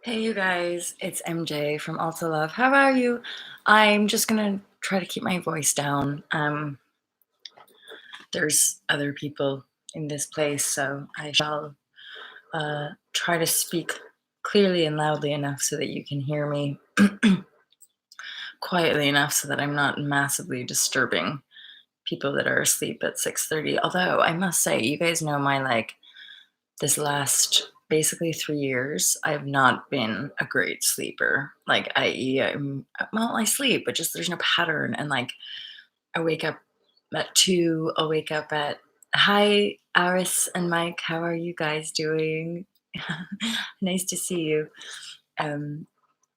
Hey, you guys, it's MJ from Also Love. How are you? I'm just gonna try to keep my voice down. There's other people in this place, so I shall try to speak clearly and loudly enough so that you can hear me quietly enough so that I'm not massively disturbing people that are asleep at 6:30. Although I must say, you guys know my this last basically 3 years, I've not been a great sleeper. Like, i.e., I sleep, but just there's no pattern. And I wake up at 2, I'll wake up at hi, Aris and Mike. How are you guys doing? Nice to see you. Um,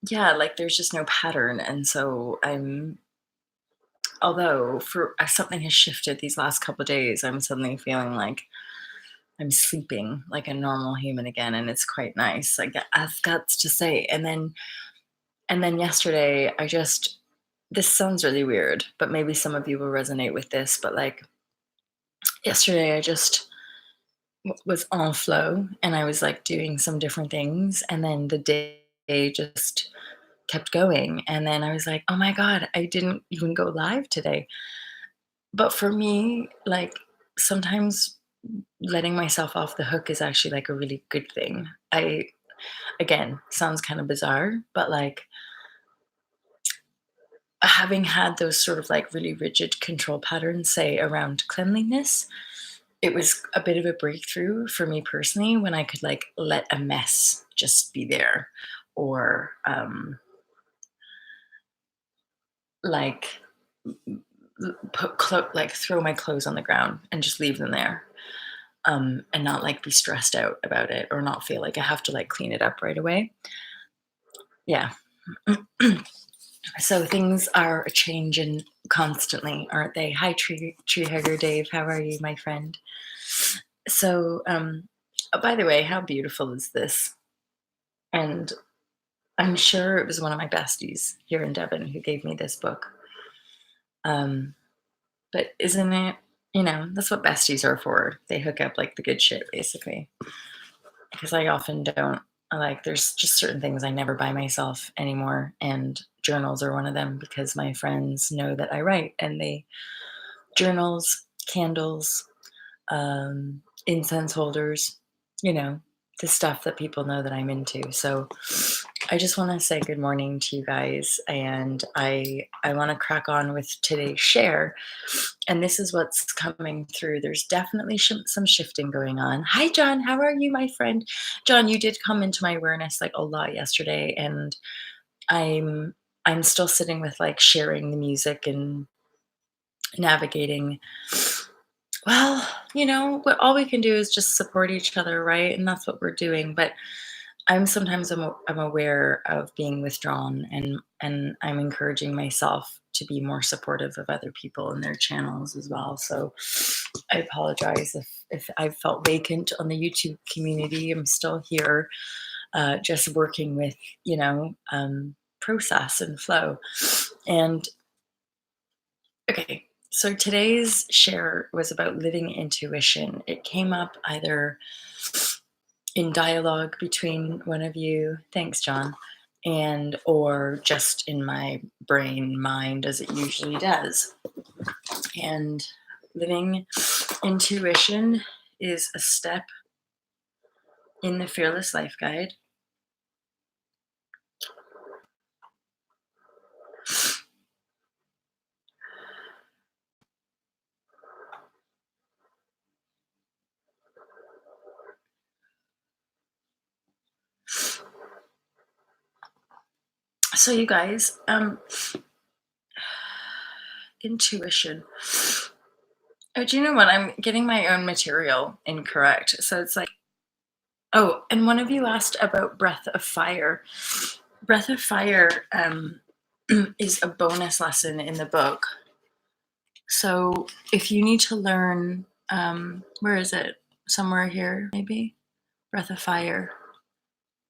yeah, like there's just no pattern. And so although for something has shifted these last couple of days, I'm suddenly feeling like I'm sleeping like a normal human again, and it's quite nice. I've got to say. And then yesterday, this sounds really weird, but maybe some of you will resonate with this. But yesterday, I just was on flow, and I was like doing some different things, and then the day just kept going, and then I was like, oh my god, I didn't even go live today. But for me, sometimes letting myself off the hook is actually like a really good thing. I Again, sounds kind of bizarre, but having had those sort of like really rigid control patterns, say around cleanliness, it was a bit of a breakthrough for me personally when I could like let a mess just be there, or like throw my clothes on the ground and just leave them there, and not like be stressed out about it or not feel like I have to like clean it up right away. Yeah. So things are changing constantly, aren't they? Hi, tree hugger Dave. How are you, my friend? So, oh, by the way, how beautiful is this? And I'm sure it was one of my besties here in Devon who gave me this book. Um, but isn't it? That's what besties are for. They hook up like the good shit, basically. Because I often don't. There's just certain things I never buy myself anymore, and journals are one of them because my friends know that I write, and they journals, candles, incense holders, you know, the stuff that people know that I'm into. So I just want to say good morning to you guys, and I want to crack on with today's share. And this is what's coming through. There's definitely some shifting going on. Hi, John. How are you, my friend? John, you did come into my awareness like a lot yesterday, and I'm I'm still sitting with like sharing the music and navigating. Well, what all we can do is just support each other, right? And that's what we're doing. But I'm aware of being withdrawn, and I'm encouraging myself to be more supportive of other people and their channels as well. So I apologize if I felt vacant on the YouTube community. I'm still here, just working with process and flow. And okay, so today's share was about living intuition. It came up either in dialogue between one of you, thanks, John, and or just in my brain mind as it usually does. And living intuition is a step in the Fearless Life Guide. So you guys, intuition. Oh, do you know what? I'm getting my own material incorrect. So it's like, oh, and one of you asked about Breath of Fire. Breath of Fire is a bonus lesson in the book. So if you need to learn, where is it? Somewhere here, maybe? Breath of Fire.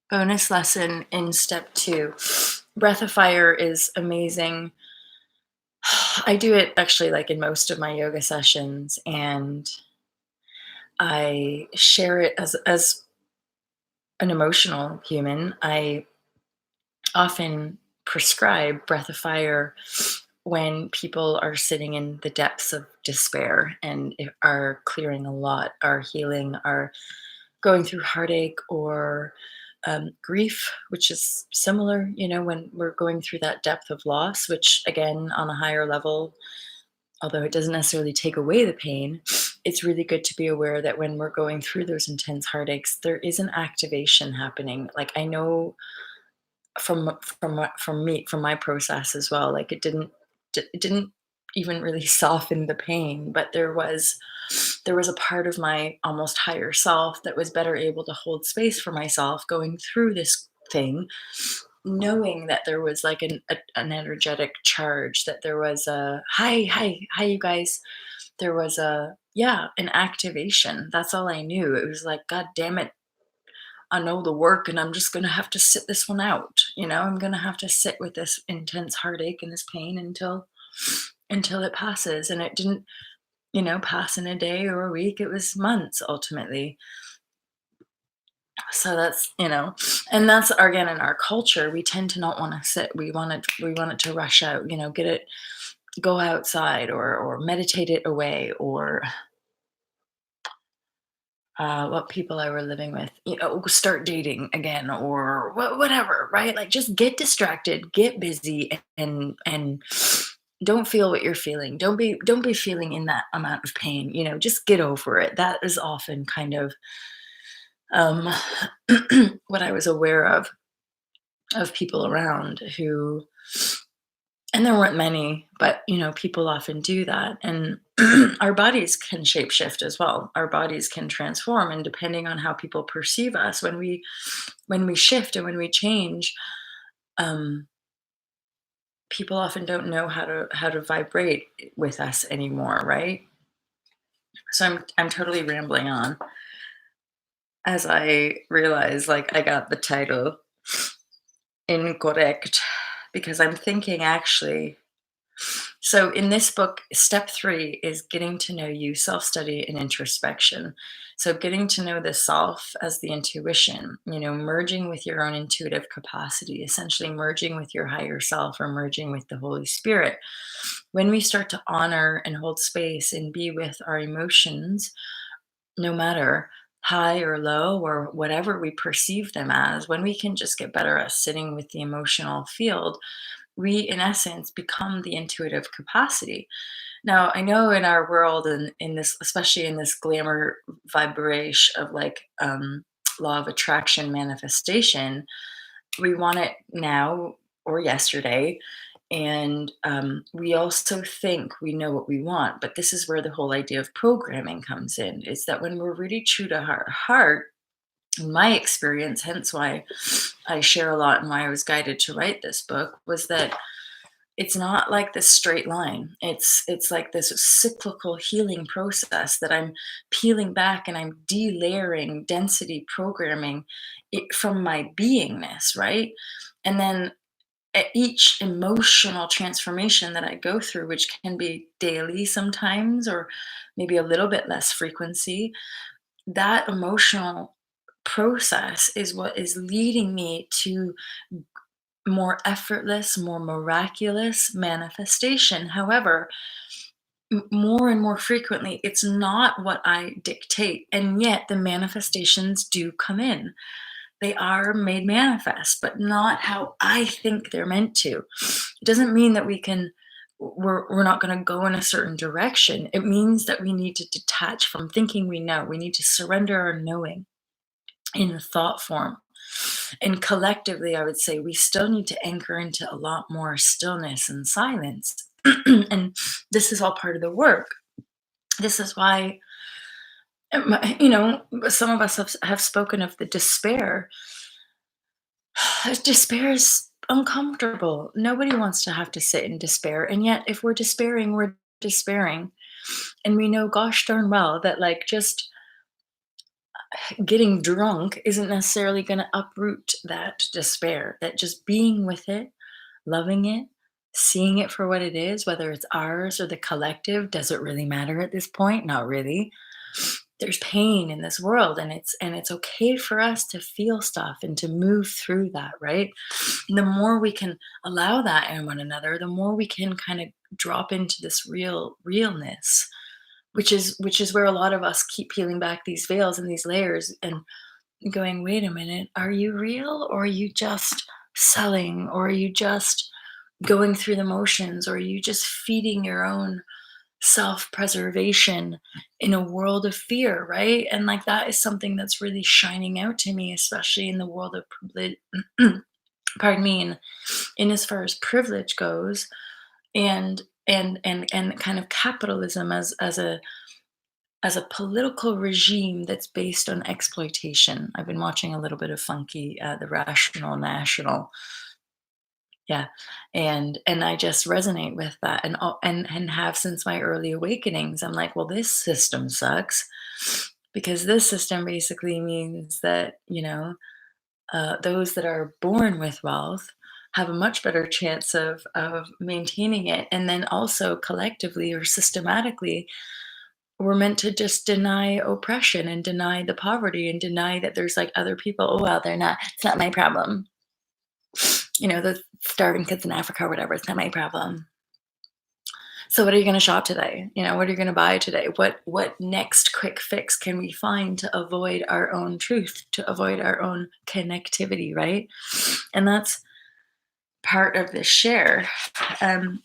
Bonus lesson in step 2. Breath of Fire is amazing. I do it actually like in most of my yoga sessions, and I share it as an emotional human. I often prescribe breath of fire when people are sitting in the depths of despair and are clearing a lot, are healing, are going through heartache or grief, which is similar, when we're going through that depth of loss, which again, on a higher level, although it doesn't necessarily take away the pain, it's really good to be aware that when we're going through those intense heartaches, there is an activation happening. Like I know from my process as well, like it didn't even really soften the pain, but there was a part of my almost higher self that was better able to hold space for myself going through this thing, knowing that there was like an energetic charge, that there was a hi you guys, there was a yeah, an activation. That's all I knew. It was like, god damn it, I know the work and I'm just going to have to sit this one out. I'm going to have to sit with this intense heartache and this pain until it passes. And it didn't, pass in a day or a week. It was months ultimately. So and that's again in our culture, we tend to not want to sit. We want it to rush out, get it, go outside or meditate it away or what people I were living with, start dating again or whatever, right? Like just get distracted, get busy, and don't feel what you're feeling. Don't be feeling in that amount of pain. Just get over it. That is often kind of um, what I was aware of people around who, and there weren't many, but people often do that, and our bodies can shapeshift as well. Our bodies can transform, and depending on how people perceive us, when we shift and when we change, um, people often don't know how to vibrate with us anymore, right? So I'm totally rambling on as I realize like I got the title incorrect because I'm thinking actually. So, in this book, step 3 is getting to know you, self study, and introspection. So, getting to know the self as the intuition, merging with your own intuitive capacity, essentially merging with your higher self or merging with the Holy Spirit. When we start to honor and hold space and be with our emotions, no matter high or low or whatever we perceive them as, when we can just get better at sitting with the emotional field, we in essence become the intuitive capacity. Now I know in our world and in this, especially in this glamour vibrashe of like law of attraction manifestation, we want it now or yesterday, and we also think we know what we want, but this is where the whole idea of programming comes in, is that when we're really true to our heart, in my experience, hence why I share a lot and why I was guided to write this book, was that it's not like this straight line. It's like this cyclical healing process that I'm peeling back and I'm delayering density programming it from my beingness, right? And then at each emotional transformation that I go through, which can be daily sometimes, or maybe a little bit less frequency, that emotional process is what is leading me to more effortless, more miraculous manifestation. However, more and more frequently, it's not what I dictate. And yet the manifestations do come in. They are made manifest, but not how I think they're meant to. It doesn't mean that we're not going to go in a certain direction. It means that we need to detach from thinking we know. We need to surrender our knowing in the thought form. And collectively, I would say we still need to anchor into a lot more stillness and silence. And this is all part of the work. This is why, some of us have spoken of the despair. Despair is uncomfortable. Nobody wants to have to sit in despair. And yet, if we're despairing, we're despairing. And we know, gosh darn well, that like just getting drunk isn't necessarily going to uproot that despair, that just being with it, loving it, seeing it for what it is, whether it's ours or the collective, does it really matter at this point? Not really. there's pain in this world, and it's okay for us to feel stuff and to move through that, right? And the more we can allow that in one another, the more we can kind of drop into this realness, which is where a lot of us keep peeling back these veils and these layers and going, wait a minute, are you real, or are you just selling, or are you just going through the motions, or are you just feeding your own self-preservation in a world of fear, right? And like that is something that's really shining out to me, especially in the world of privilege. Pardon me, in as far as privilege goes, and kind of capitalism as a political regime that's based on exploitation. I've been watching a little bit of Funky, the Rational National, yeah, and I just resonate with that, and have since my early awakenings. I'm like, well, this system sucks, because this system basically means that those that are born with wealth have a much better chance of maintaining it, and then also collectively or systematically we're meant to just deny oppression and deny the poverty and deny that there's like other people. Oh well, they're not. It's not my problem. The starving kids in Africa or whatever. It's not my problem. So what are you going to shop today? What are you going to buy today? What next quick fix can we find to avoid our own truth, to avoid our own connectivity, right? And that's part of this share. Um,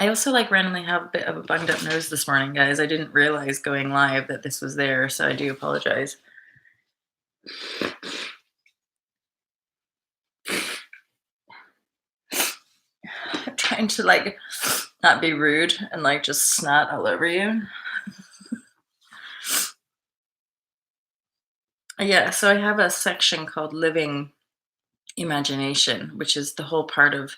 I also like randomly have a bit of a bunged up nose this morning, guys. I didn't realize going live that this was there, so I do apologize. I'm trying to like not be rude and like just snot all over you. Yeah, so I have a section called Living Imagination, which is the whole part of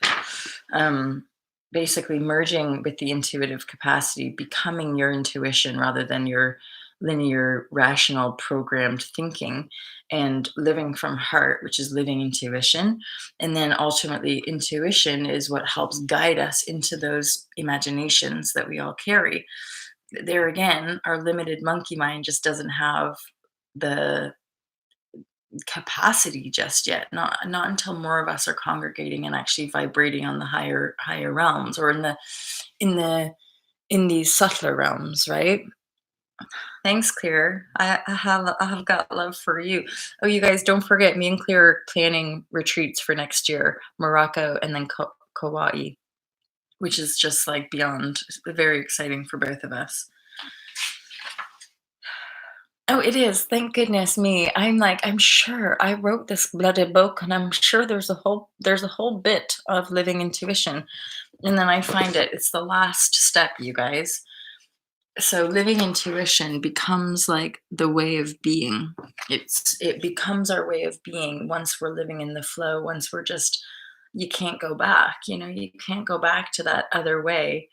um, basically merging with the intuitive capacity, becoming your intuition rather than your linear, rational, programmed thinking, and living from heart, which is living intuition. And then ultimately, intuition is what helps guide us into those imaginations that we all carry. There again, our limited monkey mind just doesn't have the capacity just yet, not until more of us are congregating and actually vibrating on the higher realms, or in these subtler realms, right? Thanks, Clear. I have got love for you. Oh, you guys, don't forget, me and Clear are planning retreats for next year, Morocco and then Kauai, which is just like beyond very exciting for both of us. Oh, it is. Thank goodness me. I'm like, I'm sure I wrote this bloody book, and I'm sure there's a whole bit of living intuition. And then I find it's the last step, you guys. So living intuition becomes like the way of being. It becomes our way of being once we're living in the flow, once we're just you can't go back, you can't go back to that other way.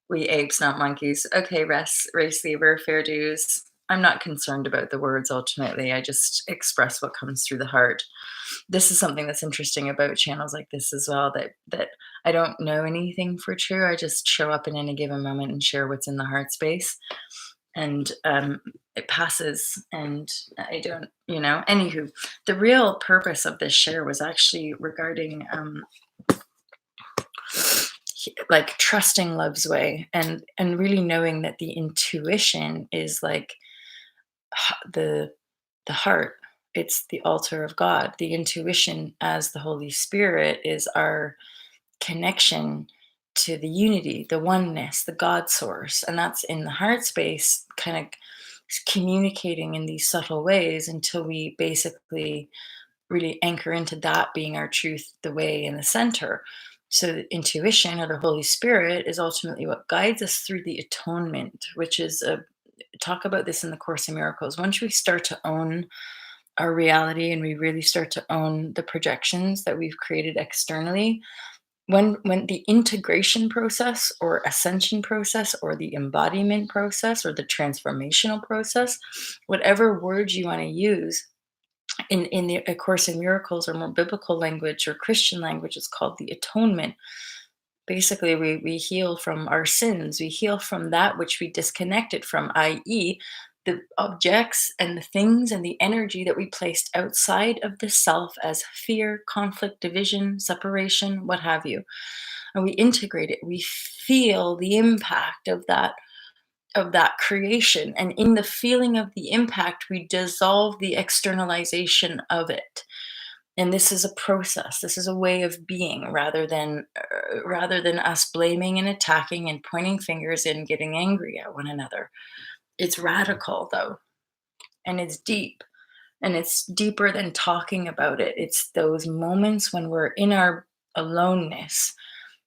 We apes, not monkeys. Okay, race leaver, fair dues. I'm not concerned about the words ultimately. I just express what comes through the heart. This is something that's interesting about channels like this as well, that I don't know anything for true. I just show up in any given moment and share what's in the heart space. And it passes, and I don't, anywho, the real purpose of this share was actually regarding like trusting love's way, and really knowing that the intuition is like the heart. It's the altar of God. The intuition as the Holy Spirit is our connection to the unity, the oneness, the God source. And that's in the heart space, kind of communicating in these subtle ways until we basically really anchor into that being our truth, the way, in the center. So the intuition, or the Holy Spirit, is ultimately what guides us through the atonement, which is a talk about this in the Course in Miracles. Once we start to own our reality, and we really start to own the projections that we've created externally, when the integration process or ascension process or the embodiment process or the transformational process, whatever words you want to use, in the A Course in Miracles, or more biblical language or Christian language, it's called the atonement. basically we heal from our sins, we heal from that which we disconnected from, i.e., the objects and the things and the energy that we placed outside of the self as fear, conflict, division, separation, what have you. And we integrate it. We feel the impact of that creation. And in the feeling of the impact, we dissolve the externalization of it. And this is a process. This is a way of being rather than us blaming and attacking and pointing fingers and getting angry at one another. It's radical though, and it's deep. And it's deeper than talking about it. It's those moments when we're in our aloneness,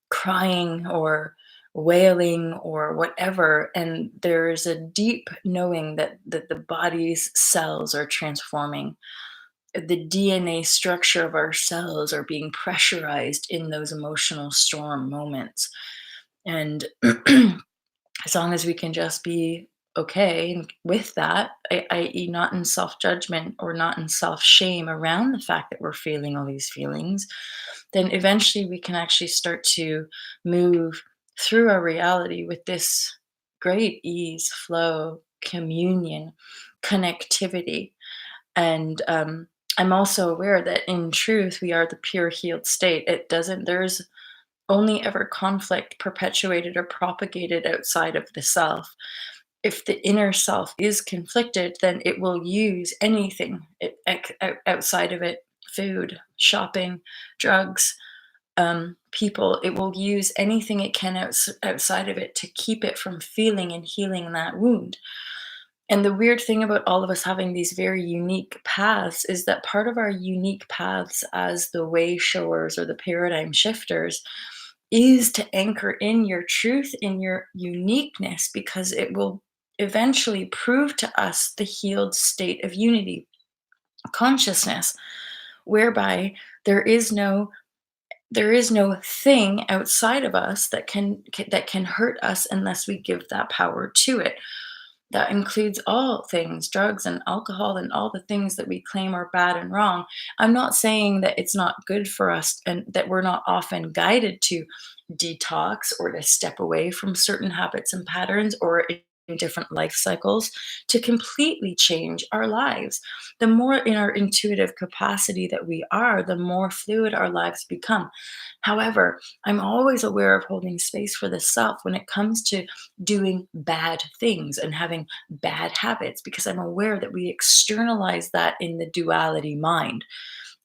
crying or wailing or whatever, and there's a deep knowing that the body's cells are transforming, the DNA structure of our cells are being pressurized in those emotional storm moments. And as long as we can just be okay with that, i.e., not in self judgment or not in self shame around the fact that we're feeling all these feelings, then eventually we can actually start to move through our reality with this great ease, flow, communion, connectivity. And I'm also aware that in truth, we are the pure healed state. There's only ever conflict perpetuated or propagated outside of the self. If the inner self is conflicted, then it will use anything outside of it, food, shopping, drugs, people. It will use anything it can outside of it to keep it from feeling and healing that wound. And the weird thing about all of us having these very unique paths is that part of our unique paths as the way showers or the paradigm shifters is to anchor in your truth, in your uniqueness, because it will eventually prove to us the healed state of unity, consciousness, whereby there is no thing outside of us that can hurt us unless we give that power to it. That includes all things, drugs and alcohol and all the things that we claim are bad and wrong. I'm not saying that it's not good for us and that we're not often guided to detox or to step away from certain habits and patterns or in different life cycles to completely change our lives. The more in our intuitive capacity that we are, the more fluid our lives become. However, I'm always aware of holding space for the self when it comes to doing bad things and having bad habits, because I'm aware that we externalize that in the duality mind,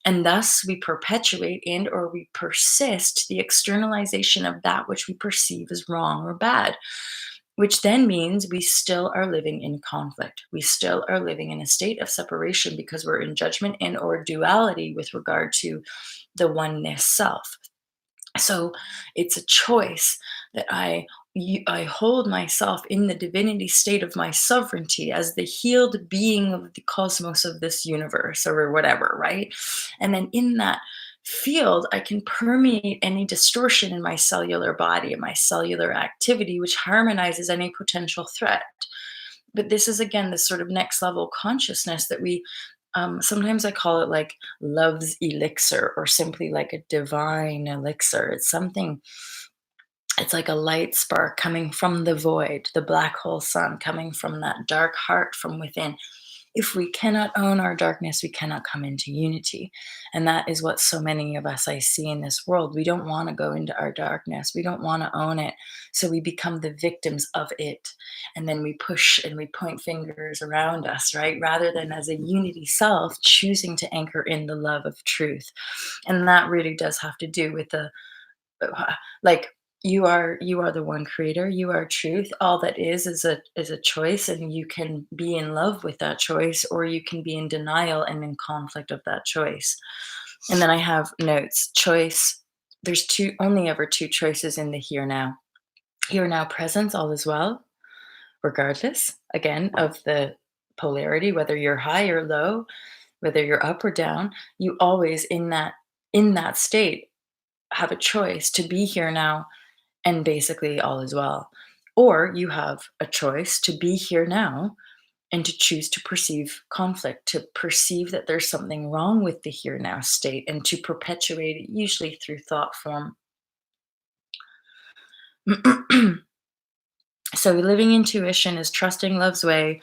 and thus we perpetuate and or we persist the externalization of that which we perceive as wrong or bad, which then means we still are living in conflict, we still are living in a state of separation because we're in judgment and or duality with regard to the oneness self. So it's a choice that I hold myself in the divinity state of my sovereignty as the healed being of the cosmos of this universe or whatever, right? And then in that field, I can permeate any distortion in my cellular body and my cellular activity, which harmonizes any potential threat. But this is again this sort of next level consciousness that we sometimes I call it like love's elixir or simply like a divine elixir. It's something, it's like a light spark coming from the void, the black hole sun coming from that dark heart from within. If we cannot own our darkness, we cannot come into unity. And that is what so many of us I see in this world. We don't want to go into our darkness. We don't want to own it. So we become the victims of it. And then we push and we point fingers around us, right? Rather than as a unity self, choosing to anchor in the love of truth. And that really does have to do with the like you are the one creator, you are truth. All that is a choice, and you can be in love with that choice or you can be in denial and in conflict of that choice. And then I have notes. Choice, there's two, only ever two choices in the here now presence. All is well, regardless again of the polarity, whether you're high or low, whether you're up or down. You always in that state have a choice to be here now, and basically all is well. Or you have a choice to be here now and to choose to perceive conflict, to perceive that there's something wrong with the here now state, and to perpetuate it usually through thought form. So living intuition is trusting love's way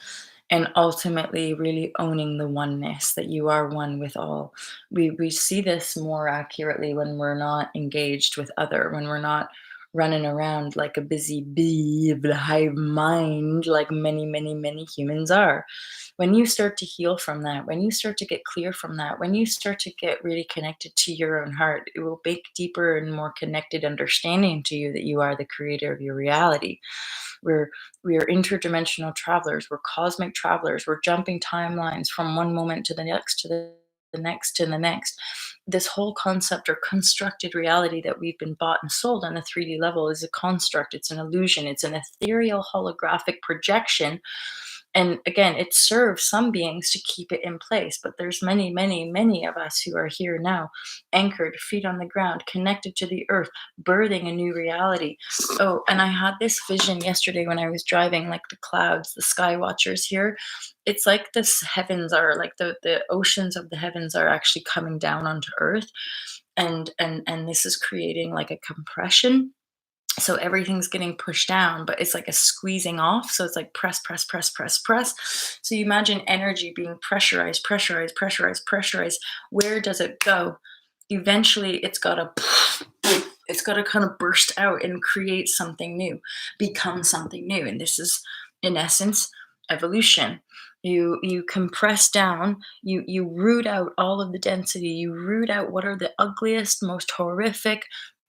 and ultimately really owning the oneness that you are one with all. We see this more accurately when we're not engaged with other, when we're not running around like a busy bee of the hive mind like many humans are. When you start to heal from that, when you start to get clear from that, when you start to get really connected to your own heart, it will make deeper and more connected understanding to you that you are the creator of your reality. We're we are interdimensional travelers. We're cosmic travelers. We're jumping timelines from one moment to the next, to the next, to the next. This whole concept or constructed reality that we've been bought and sold on a 3D level is a construct. It's an illusion. It's an ethereal holographic projection. And again, it serves some beings to keep it in place, but there's many of us who are here now, anchored, feet on the ground, connected to the earth, birthing a new reality. Oh, and I had this vision yesterday when I was driving, like the clouds, the sky watchers here. It's like this heavens are like the oceans of the heavens are actually coming down onto earth, and this is creating like a compression, so everything's getting pushed down, but it's like a squeezing off, so it's like press. So you imagine energy being pressurized. Where does it go? Eventually it's got to kind of burst out and create something new, become something new, and this is in essence evolution. You compress down, you root out all of the density, you root out what are the ugliest, most horrific,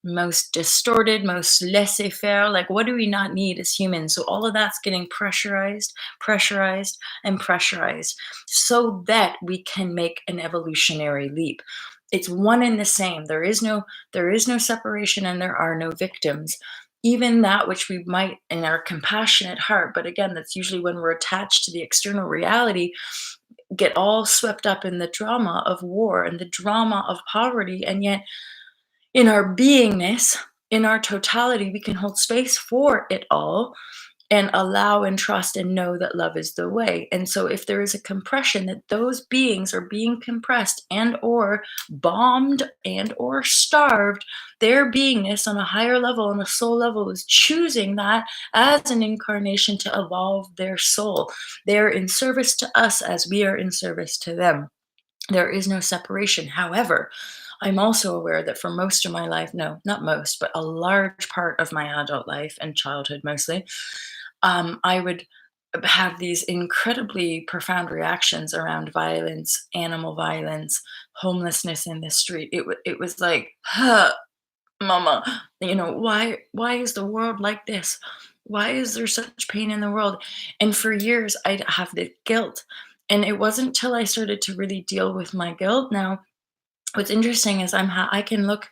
most distorted, most laissez-faire, like what do we not need as humans? So all of that's getting pressurized, and pressurized so that we can make an evolutionary leap. It's one and the same. There is no separation and there are no victims. Even that which we might in our compassionate heart, but again, that's usually when we're attached to the external reality, get all swept up in the drama of war and the drama of poverty. And yet in our beingness, in our totality, we can hold space for it all and allow and trust and know that love is the way. And so if there is a compression, that those beings are being compressed and or bombed and or starved, their beingness on a higher level, on a soul level, is choosing that as an incarnation to evolve their soul. They're in service to us as we are in service to them. There is no separation. However, I'm also aware that for most of my life, no, not most, but a large part of my adult life and childhood mostly, I would have these incredibly profound reactions around violence, animal violence, homelessness in the street. It was like, huh, mama, why is the world like this? Why is there such pain in the world? And for years, I'd have the guilt. And it wasn't till I started to really deal with my guilt. Now, what's interesting is I can look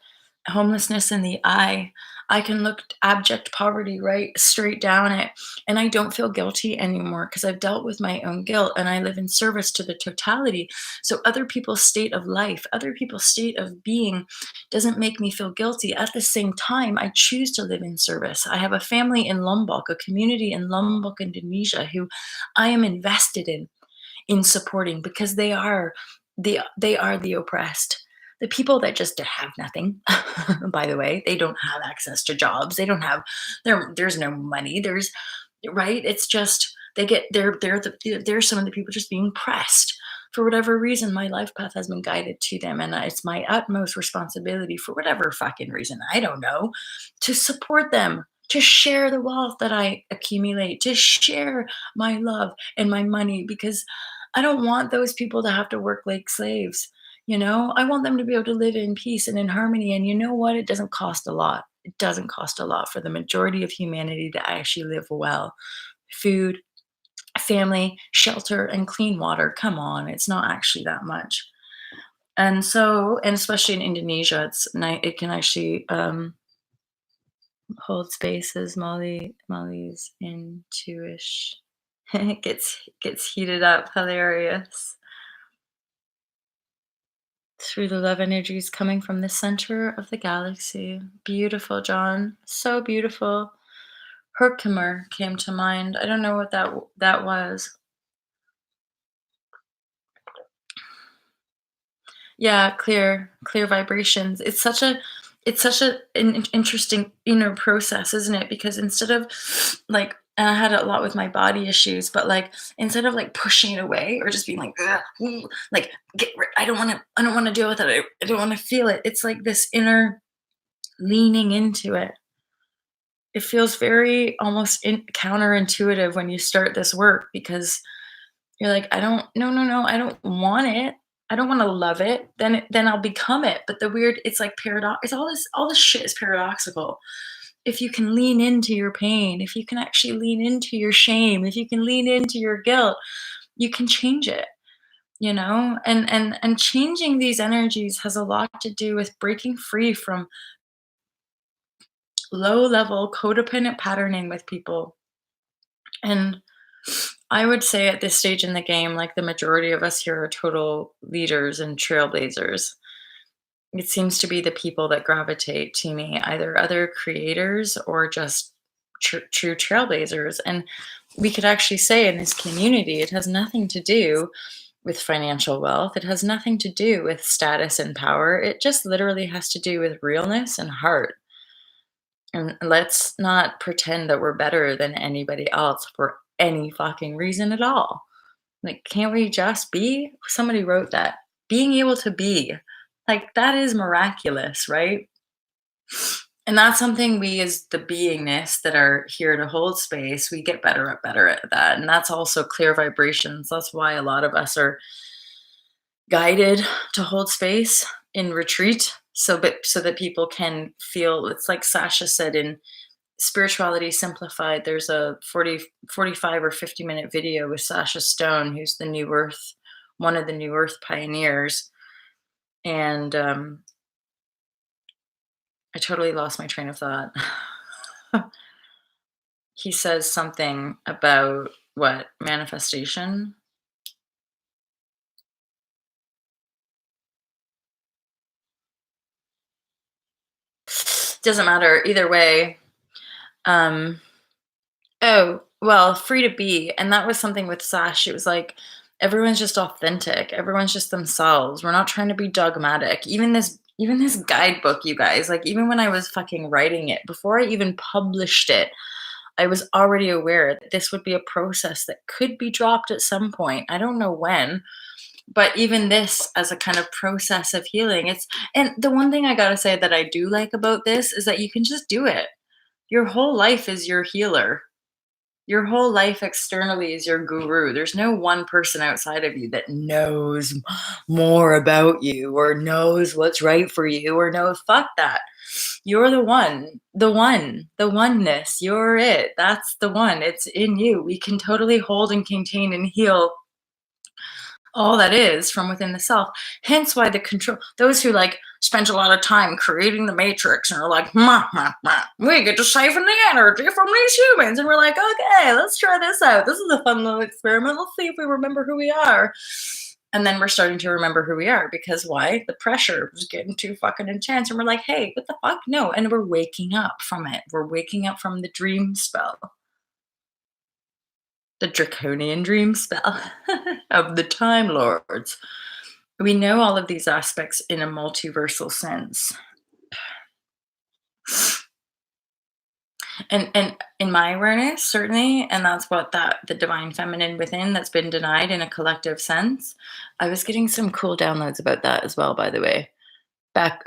homelessness in the eye. I can look abject poverty right straight down it, and I don't feel guilty anymore because I've dealt with my own guilt and I live in service to the totality. So other people's state of life, other people's state of being doesn't make me feel guilty. At the same time, I choose to live in service. I have a family in Lombok, a community in Lombok, Indonesia, who I am invested in supporting because they are the oppressed. The people that just have nothing, by the way, they don't have access to jobs. They don't have there's no money. There's right. It's just they're some of the people just being pressed for whatever reason. My life path has been guided to them, and it's my utmost responsibility for whatever fucking reason I don't know to support them, to share the wealth that I accumulate, to share my love and my money because I don't want those people to have to work like slaves. I want them to be able to live in peace and in harmony. And you know what? It doesn't cost a lot. It doesn't cost a lot for the majority of humanity to actually live well. Food, family, shelter, and clean water. Come on, it's not actually that much. And especially in Indonesia, it can actually hold spaces. Molly's intuition. It gets heated up. Hilarious. Through the love energies coming from the center of the galaxy. Beautiful, John. So beautiful. Herkimer came to mind. I don't know what that was. Yeah, clear vibrations. it's such an interesting inner process, isn't it? Because instead of like, and I had it a lot with my body issues, but like instead of like pushing it away or just being like, "Ugh, like I don't want to deal with it. I don't want to feel it. It's like this inner leaning into it. It feels very almost counterintuitive when you start this work because you're like, I don't, no, no, no, I don't want it. I don't want to love it. Then I'll become it. But the weird, it's like paradox. It's all this shit is paradoxical. If you can lean into your pain, if you can actually lean into your shame, if you can lean into your guilt, you can change it, and changing these energies has a lot to do with breaking free from low level codependent patterning with people. And I would say at this stage in the game, like the majority of us here are total leaders and trailblazers. It seems to be the people that gravitate to me, either other creators or just true trailblazers. And we could actually say in this community, it has nothing to do with financial wealth. It has nothing to do with status and power. It just literally has to do with realness and heart. And let's not pretend that we're better than anybody else for any fucking reason at all. Like, can't we just be? Somebody wrote that. Being able to be. Like, that is miraculous, right? And that's something we, as the beingness that are here to hold space, we get better at that. And that's also clear vibrations. That's why a lot of us are guided to hold space in retreat so that people can feel. It's like Sasha said in Spirituality Simplified. There's a 45 or 50-minute video with Sasha Stone, who's the New Earth, one of the New Earth pioneers. And I totally lost my train of thought. He says something about what? Manifestation? Doesn't matter. Either way. Um, Oh, well, free to be, and that was something with Sash. It was like everyone's just authentic. Everyone's just themselves. We're not trying to be dogmatic. Even this guidebook, you guys, like even when I was fucking writing it, before I even published it, I was already aware that this would be a process that could be dropped at some point. I don't know when, but even this as a kind of process of healing, and the one thing I got to say that I do like about this is that you can just do it. Your whole life is your healer. Your whole life externally is your guru. There's no one person outside of you that knows more about you or knows what's right for you or knows, fuck that. You're the oneness. You're it. That's the one. It's in you. We can totally hold and contain and heal all that is from within the self. Hence why the control, those who like spend a lot of time creating the matrix and are like, we get to siphon the energy from these humans. And we're like, okay, let's try this out. This is a fun little experiment. Let's see if we remember who we are. And then we're starting to remember who we are because why? The pressure was getting too fucking intense. And we're like, hey, what the fuck? No. And we're waking up from it. We're waking up from the dream spell, the draconian dream spell of the Time Lords. We know all of these aspects in a multiversal sense. And in my awareness, certainly, and that's what the divine feminine within that's been denied in a collective sense. I was getting some cool downloads about that as well, by the way.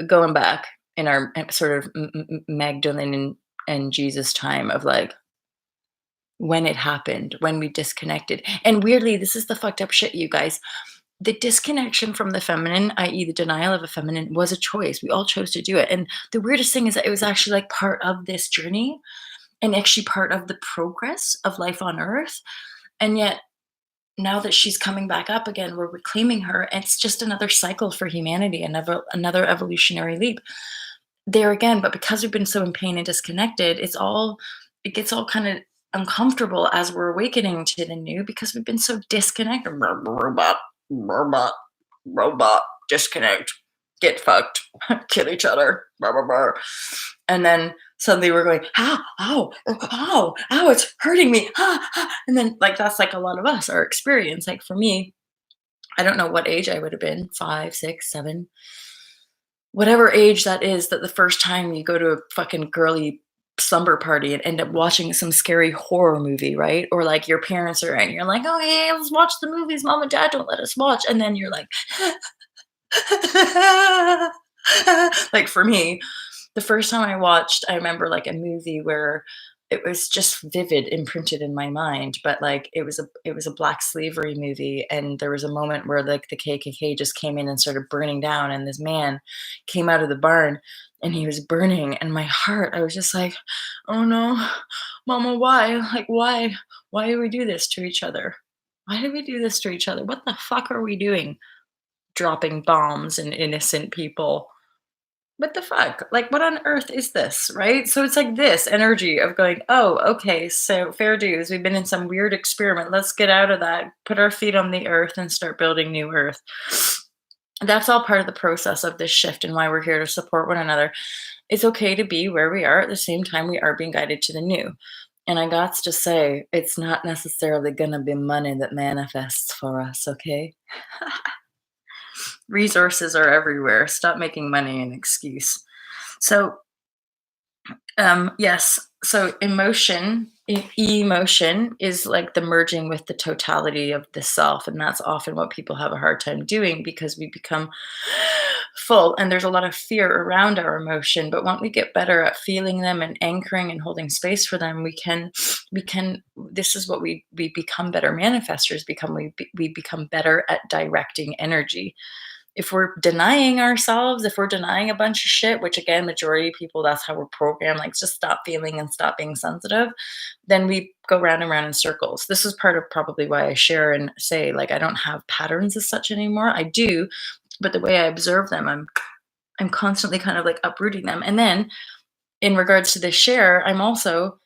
Going back in our sort of Magdalene and Jesus time of like when it happened, when we disconnected. And weirdly, this is the fucked up shit, you guys. The disconnection from the feminine, i.e., the denial of a feminine, was a choice. We all chose to do it. And the weirdest thing is that it was actually like part of this journey and actually part of the progress of life on earth. And yet, now that she's coming back up again, we're reclaiming her. It's just another cycle for humanity, another evolutionary leap there again. But because we've been so in pain and disconnected, it gets all kind of uncomfortable as we're awakening to the new because we've been so disconnected. Robot, robot, disconnect, get fucked, kill each other, blah, blah, blah. And then suddenly we're going, it's hurting me. And then like, that's like a lot of us, our experience. Like for me, I don't know what age I would have been, 5, 6, 7, whatever age that is, that the first time you go to a fucking girly slumber party and end up watching some scary horror movie, right? Or like your parents are and you're like, oh yeah, let's watch the movies mom and dad don't let us watch. And then you're like, like for me, the first time I watched, I remember like a movie where it was just vivid, imprinted in my mind, but like it was a black slavery movie, and there was a moment where like the KKK just came in and started burning down, and this man came out of the barn and he was burning, and my heart, I was just like, oh no, mama, why? Like why do we do this to each other? Why do we do this to each other? What the fuck are we doing? Dropping bombs and innocent people. What the fuck? Like, what on earth is this, right? So it's like this energy of going, oh, okay, so fair dues. We've been in some weird experiment. Let's get out of that, put our feet on the earth and start building new earth. That's all part of the process of this shift and why we're here to support one another. It's okay to be where we are. At the same time, we are being guided to the new. And I got to say, it's not necessarily going to be money that manifests for us, okay? Resources are everywhere. Stop making money an excuse. So, yes. So emotion is like the merging with the totality of the self, and that's often what people have a hard time doing because we become full, and there's a lot of fear around our emotion. But when we get better at feeling them and anchoring and holding space for them, we can. This is what we become better manifestors. We become better at directing energy. If we're denying ourselves, if we're denying a bunch of shit, which again, majority of people, that's how we're programmed, like just stop feeling and stop being sensitive, then we go round and round in circles. This is part of probably why I share and say, like, I don't have patterns as such anymore. I do, but the way I observe them, I'm constantly kind of like uprooting them. And then in regards to this share, I'm also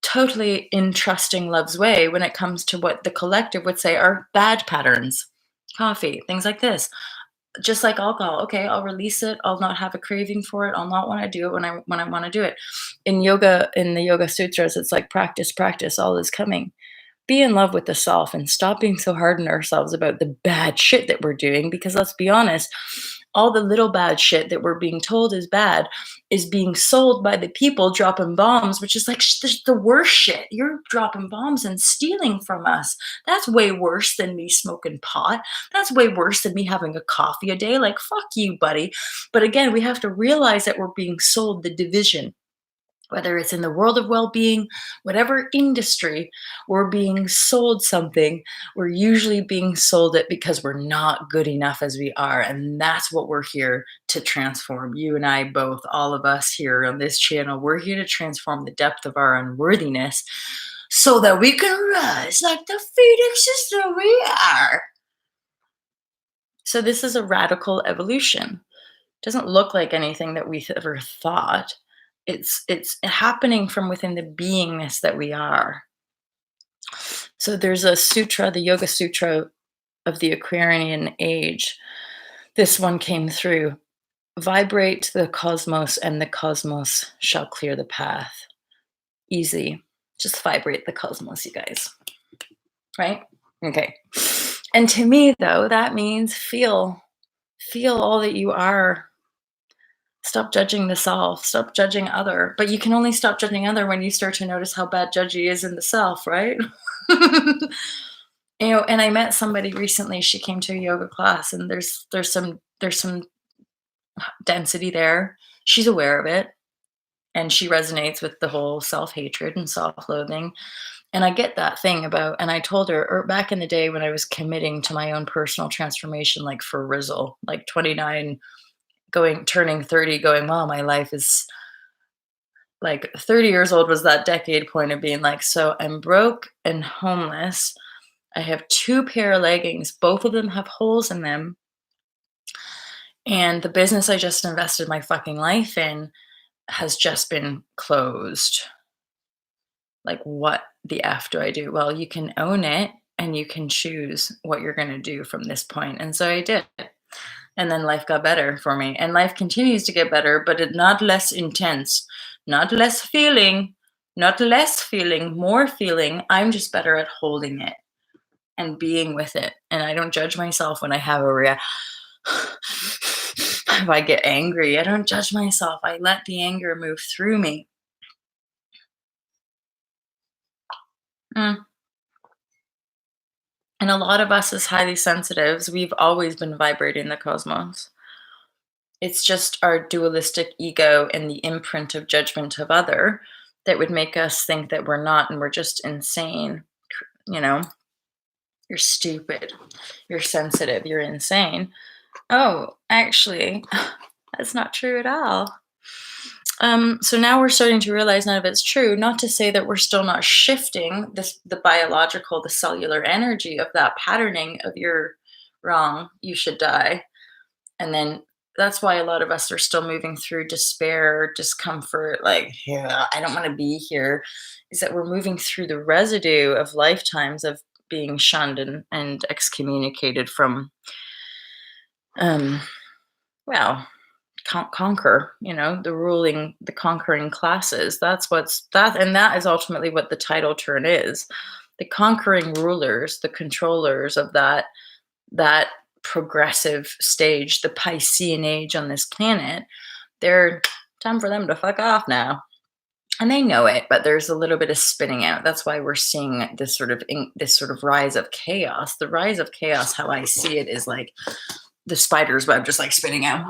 totally in trusting love's way when it comes to what the collective would say are bad patterns. Coffee, things like this, just like alcohol. Okay, I'll release it. I'll not have a craving for it. I'll not want to do it when I want to do it. In yoga, in the Yoga Sutras, it's like practice, practice, all is coming. Be in love with the self and stop being so hard on ourselves about the bad shit that we're doing, because let's be honest, all the little bad shit that we're being told is bad is being sold by the people dropping bombs, which is like the worst shit. You're dropping bombs and stealing from us. That's way worse than me smoking pot. That's way worse than me having a coffee a day. Like, fuck you, buddy. But again, we have to realize that we're being sold the division, whether it's in the world of well-being, whatever industry, we're being sold something. We're usually being sold it because we're not good enough as we are. And that's what we're here to transform. You and I both, all of us here on this channel, we're here to transform the depth of our unworthiness so that we can rise like the phoenixes that we are. So this is a radical evolution. Doesn't look like anything that we've ever thought. It's happening from within the beingness that we are. So there's a sutra, the Yoga Sutra of the Aquarian age. This one came through. Vibrate the cosmos, and the cosmos shall clear the path. Easy. Just vibrate the cosmos, you guys. Right? Okay. And to me, though, that means feel all that you are. Stop judging the self, stop judging other. But you can only stop judging other when you start to notice how bad judgy is in the self, right? And I met somebody recently. She came to a yoga class, and there's some density there. She's aware of it, and she resonates with the whole self-hatred and self-loathing. And I get that thing about, and I told her, or back in the day when I was committing to my own personal transformation, like for Rizzle, like 29, turning 30, going, wow, my life is like 30 years old was that decade point of being like, so I'm broke and homeless. I have 2 pair of leggings. Both of them have holes in them. And the business I just invested my fucking life in has just been closed. Like, what the F do I do? Well, you can own it and you can choose what you're going to do from this point. And so I did. And then life got better for me. And life continues to get better, but not less intense, not less feeling, more feeling. I'm just better at holding it and being with it. And I don't judge myself when I have a if I get angry, I don't judge myself. I let the anger move through me. Mm. And a lot of us as highly sensitives, we've always been vibrating the cosmos. It's just our dualistic ego and the imprint of judgment of other that would make us think that we're not and we're just insane. You know, you're stupid, you're sensitive, you're insane. Oh, actually, that's not true at all. So now we're starting to realize none of it's true. Not to say that we're still not shifting this, the biological, the cellular energy of that patterning of you're wrong, you should die. And then that's why a lot of us are still moving through despair, discomfort, like, yeah, I don't want to be here. Is that we're moving through the residue of lifetimes of being shunned and excommunicated from, um, well, conquer, the ruling, the conquering classes. That's what's that, and that is ultimately what the title turn is. The conquering rulers, the controllers of that progressive stage, the Piscean age on this planet, they're time for them to fuck off now. And they know it, but there's a little bit of spinning out. That's why we're seeing this sort of rise of chaos. The rise of chaos, how I see it, is like the spider's web just like spinning out.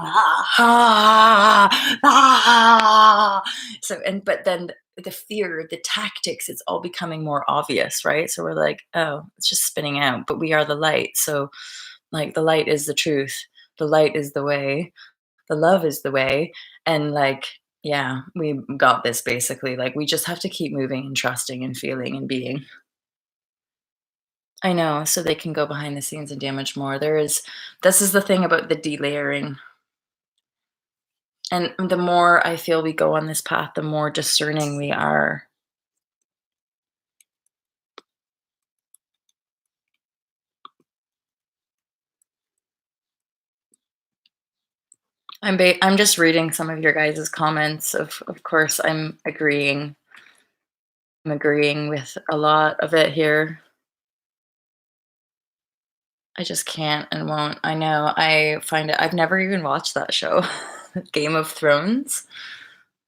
So, but then the fear, the tactics, it's all becoming more obvious, right? So we're like, oh, it's just spinning out, but we are the light. So, like, the light is the truth, the light is the way, the love is the way. And like, yeah, we got this basically. Like, we just have to keep moving and trusting and feeling and being. I know, so they can go behind the scenes and damage more. This is the thing about the delayering. And the more I feel we go on this path, the more discerning we are. I'm just reading some of your guys' comments. Of course, I'm agreeing with a lot of it here. I just can't and won't. I know. I find it I've never even watched that show, Game of Thrones.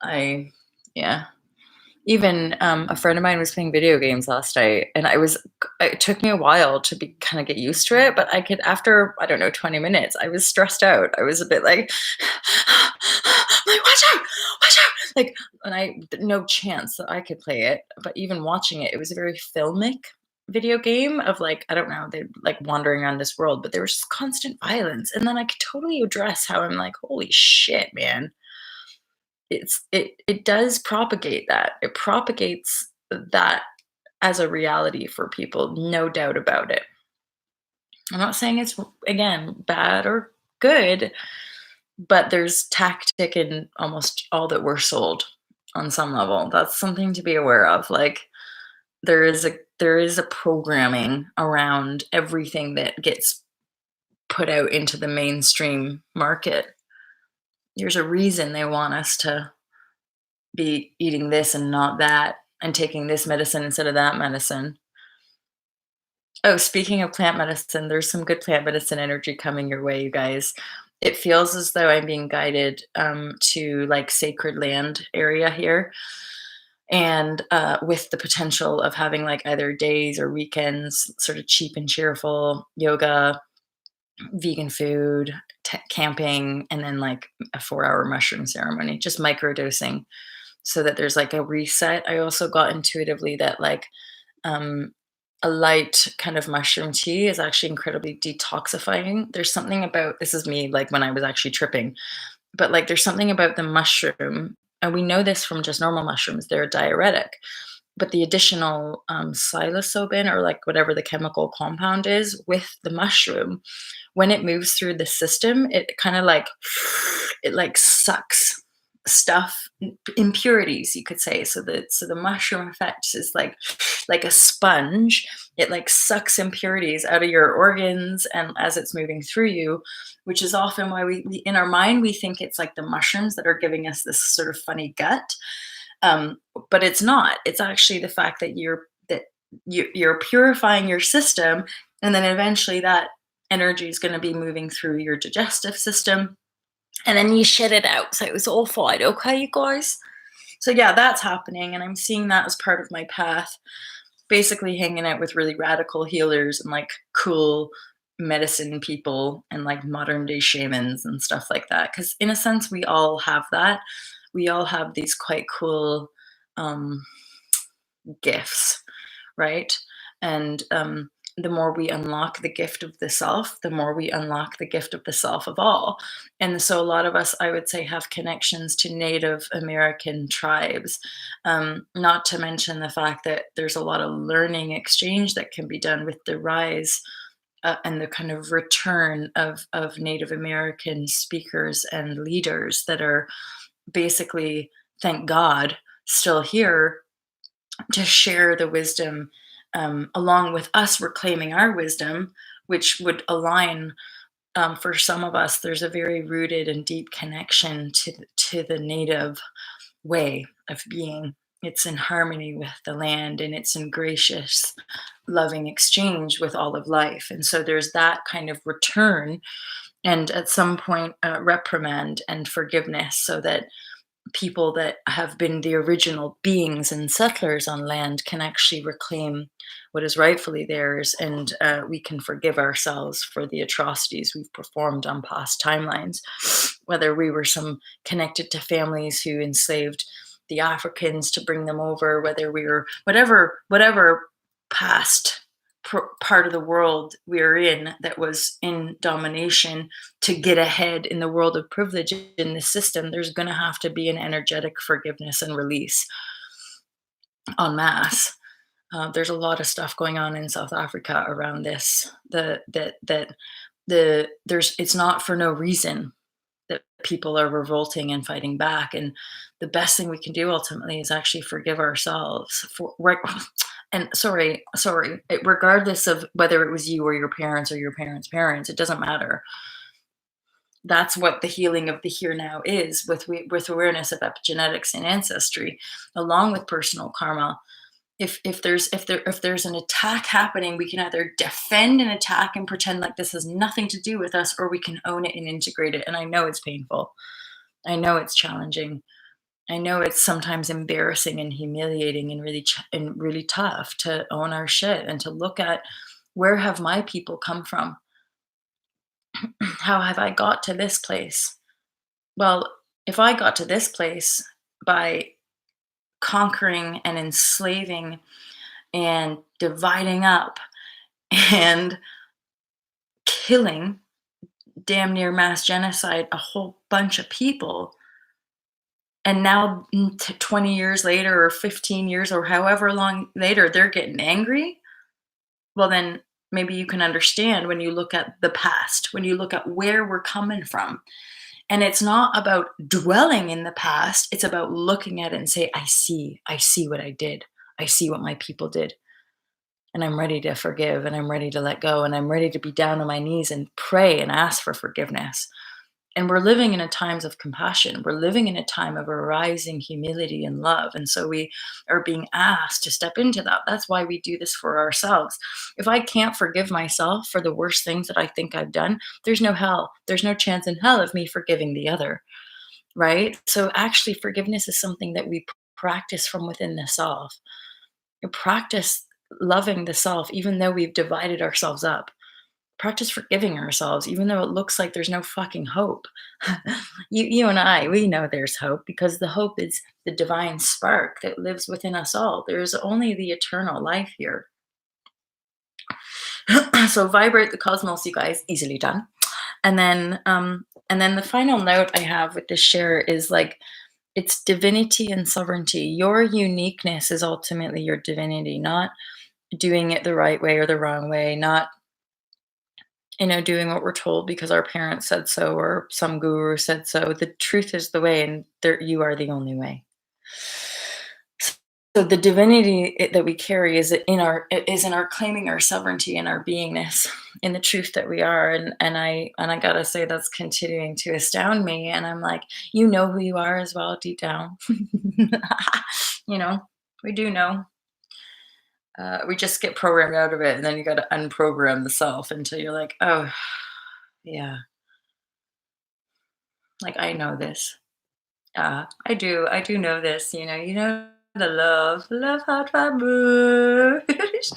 I Yeah. Even, a friend of mine was playing video games last night, and it took me a while to be kinda get used to it, but I could after, I don't know, 20 minutes, I was stressed out. I was a bit like, like, "Watch out, watch out!" Like, and no chance that I could play it, but even watching it, it was a very filmic video game of, like, I don't know, they're, like, wandering around this world, but there was just constant violence, and then I could totally address how I'm like, "Holy shit, man." It does propagate that. It propagates that as a reality for people, no doubt about it. I'm not saying it's, again, bad or good, but there's tactic in almost all that we're sold on some level. That's something to be aware of. Like, there is a programming around everything that gets put out into the mainstream market. There's a reason they want us to be eating this and not that, and taking this medicine instead of that medicine. Oh, speaking of plant medicine, there's some good plant medicine energy coming your way, you guys. It feels as though I'm being guided to like sacred land area here, and with the potential of having like either days or weekends, sort of cheap and cheerful yoga, vegan food, camping, and then like a 4-hour mushroom ceremony, just micro dosing, so that there's like a reset. I also got intuitively that like um, a light kind of mushroom tea is actually incredibly detoxifying. There's something about, this is me like when I was actually tripping, but like there's something about the mushroom, and we know this from just normal mushrooms, they're a diuretic. But the additional psilocybin, or like whatever the chemical compound is with the mushroom, when it moves through the system, it kind of like it like sucks stuff, impurities, you could say. So the mushroom effect is like a sponge. It like sucks impurities out of your organs, and as it's moving through you, which is often why we in our mind we think it's like the mushrooms that are giving us this sort of funny gut. But it's not. It's actually the fact that you're purifying your system, and then eventually that energy is going to be moving through your digestive system, and then you shit it out. So it was all fine. Okay, you guys. So yeah, that's happening, and I'm seeing that as part of my path. Basically, hanging out with really radical healers and like cool medicine people and like modern day shamans and stuff like that. Because in a sense, we all have that. We all have these quite cool um, gifts, right? And the more we unlock the gift of the self, the more we unlock the gift of the self of all. And so, a lot of us, I would say, have connections to Native American tribes. Not to mention the fact that there's a lot of learning exchange that can be done with the rise and the kind of return of Native American speakers and leaders that are basically, thank God, still here to share the wisdom along with us reclaiming our wisdom, which would align for some of us. There's a very rooted and deep connection to the native way of being. It's in harmony with the land and it's in gracious, loving exchange with all of life. And so there's that kind of return and at some point reprimand and forgiveness so that people that have been the original beings and settlers on land can actually reclaim what is rightfully theirs, and we can forgive ourselves for the atrocities we've performed on past timelines, whether we were some connected to families who enslaved the Africans to bring them over, whether we were whatever past part of the world we're in that was in domination to get ahead in the world of privilege in the system. There's going to have to be an energetic forgiveness and release en masse. There's a lot of stuff going on in South Africa around this. There's it's not for no reason that people are revolting and fighting back. And the best thing we can do ultimately is actually forgive ourselves for right. And sorry, regardless of whether it was you or your parents or your parents' parents, it doesn't matter. That's what the healing of the here now is with awareness of epigenetics and ancestry, along with personal karma. If there's an attack happening, we can either defend an attack and pretend like this has nothing to do with us, or we can own it and integrate it. And I know it's painful. I know it's challenging. I know it's sometimes embarrassing and humiliating and really tough to own our shit and to look at where have my people come from? How have I got to this place? Well, if I got to this place by conquering and enslaving and dividing up and killing, damn near mass genocide, a whole bunch of people, and now 20 years later or 15 years or however long later they're getting angry, well then maybe you can understand when you look at the past, when you look at where we're coming from. And it's not about dwelling in the past, it's about looking at it and say, I see what I did, I see what my people did, and I'm ready to forgive, and I'm ready to let go, and I'm ready to be down on my knees and pray and ask for forgiveness. And we're living in a times of compassion. We're living in a time of arising humility and love. And so we are being asked to step into that. That's why we do this for ourselves. If I can't forgive myself for the worst things that I think I've done, there's no hell. There's no chance in hell of me forgiving the other. Right? So actually, forgiveness is something that we practice from within the self. You practice loving the self, even though we've divided ourselves up. Practice forgiving ourselves, even though it looks like there's no fucking hope. You and I, we know there's hope because the hope is the divine spark that lives within us all. There is only the eternal life here. So vibrate the cosmos, you guys, easily done. And then the final note I have with this share is like it's divinity and sovereignty. Your uniqueness is ultimately your divinity, not doing it the right way or the wrong way, not doing what we're told because our parents said so or some guru said so. The truth is the way, and there, you are the only way. So the divinity that we carry is in our claiming our sovereignty and our beingness in the truth that we are. And I gotta say that's continuing to astound me. And I'm like, who you are as well deep down. you know, we do know. We just get programmed out of it, and then you got to unprogram the self until you're like, oh, yeah. Like, I know this. I do know this, the love heart vibrashe.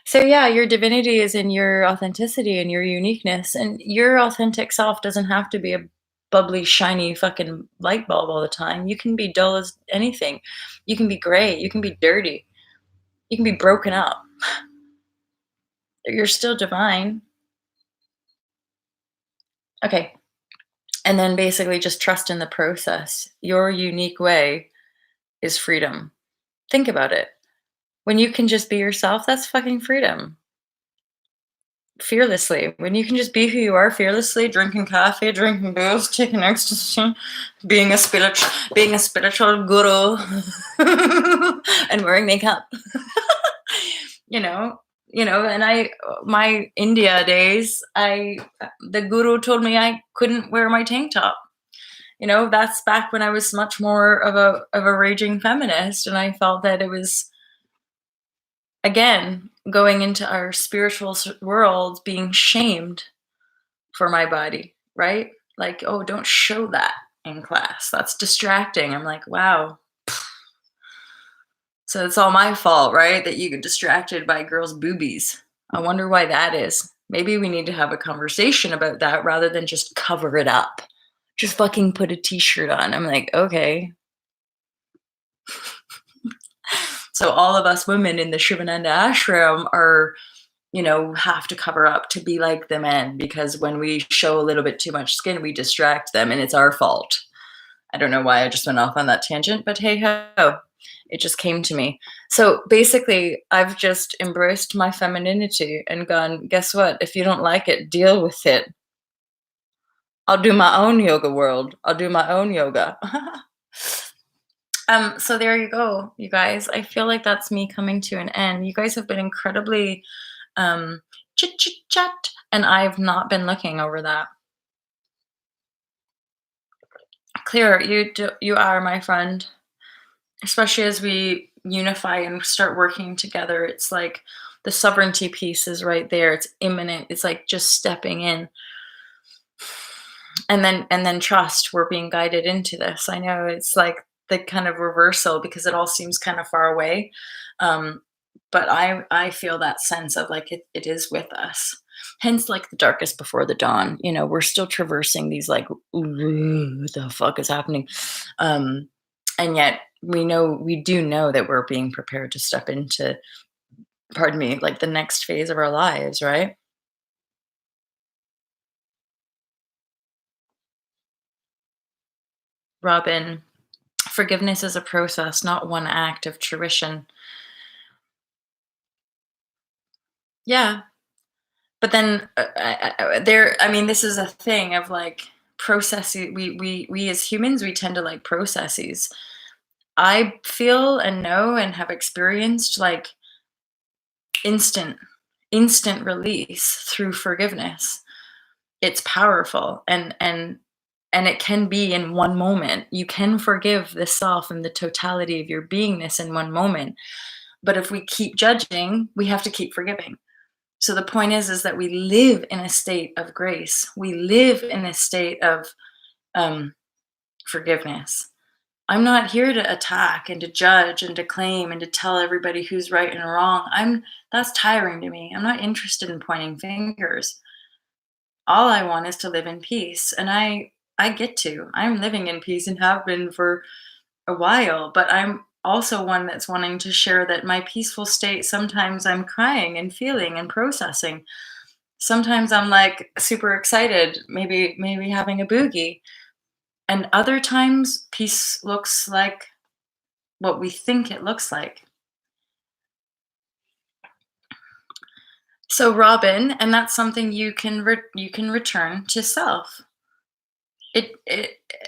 So yeah, your divinity is in your authenticity and your uniqueness, and your authentic self doesn't have to be a bubbly, shiny fucking light bulb all the time. You can be dull as anything. You can be gray. You can be dirty. You can be broken up. You're still divine. Okay. And then basically just trust in the process. Your unique way is freedom. Think about it. When you can just be yourself, that's fucking freedom. Fearlessly. When you can just be who you are fearlessly, drinking coffee, drinking booze, taking ecstasy, being a spiritual guru, and wearing makeup. you know, and my India days, the guru told me I couldn't wear my tank top. That's back when I was much more of a raging feminist, and I felt that it was, again, going into our spiritual world, being shamed for my body, right? Like, oh, don't show that in class. That's distracting. I'm like, wow. So it's all my fault, right? That you get distracted by girls' boobies. I wonder why that is. Maybe we need to have a conversation about that rather than just cover it up. Just fucking put a t-shirt on. I'm like, okay. So all of us women in the Shivananda ashram are, have to cover up to be like the men, because when we show a little bit too much skin, we distract them and it's our fault. I don't know why I just went off on that tangent, but hey ho, it just came to me. So basically, I've just embraced my femininity and gone, guess what? If you don't like it, deal with it. I'll do my own yoga world. I'll do my own yoga. So there you go, you guys. I feel like that's me coming to an end. You guys have been incredibly chit chit chat, and I've not been looking over that. Clear, you are my friend, especially as we unify and start working together. It's like the sovereignty piece is right there. It's imminent. It's like just stepping in, and then trust. We're being guided into this. I know it's like the kind of reversal because it all seems kind of far away. Um, but I feel that sense of like it is with us. Hence, like the darkest before the dawn. We're still traversing these like, "Ooh, what the fuck is happening?" And yet we do know that we're being prepared to step into, pardon me, like the next phase of our lives, right? Robin, forgiveness is a process, not one act of tuition. Yeah, but then I mean, this is a thing of like processing. We as humans, we tend to like processes. I feel and know and have experienced like instant, instant release through forgiveness. It's powerful, and it can be in one moment. You can forgive the self and the totality of your beingness in one moment. But if we keep judging, we have to keep forgiving. So the point is that we live in a state of grace. We live in a state of um, forgiveness. I'm not here to attack and to judge and to claim and to tell everybody who's right and wrong. That's tiring to me. I'm not interested in pointing fingers. All I want is to live in peace, and I get to. I'm living in peace and have been for a while, but I'm also one that's wanting to share that my peaceful state, sometimes I'm crying and feeling and processing. Sometimes I'm like super excited, maybe having a boogie. And other times peace looks like what we think it looks like. So Robin, and that's something you can return to self.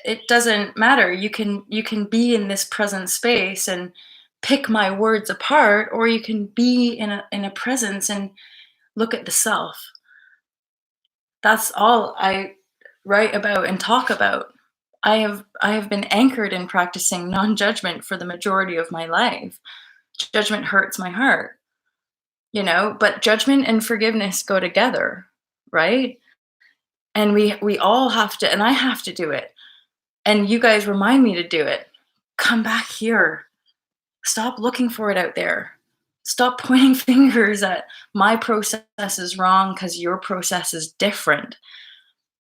It doesn't matter. You can be in this present space and pick my words apart, or you can be in a presence and look at the self. That's all I write about and talk about. I have been anchored in practicing non-judgment for the majority of my life. Judgment hurts my heart, but judgment and forgiveness go together, right? And we all have to, and I have to do it. And you guys remind me to do it. Come back here. Stop looking for it out there. Stop pointing fingers at my process is wrong because your process is different.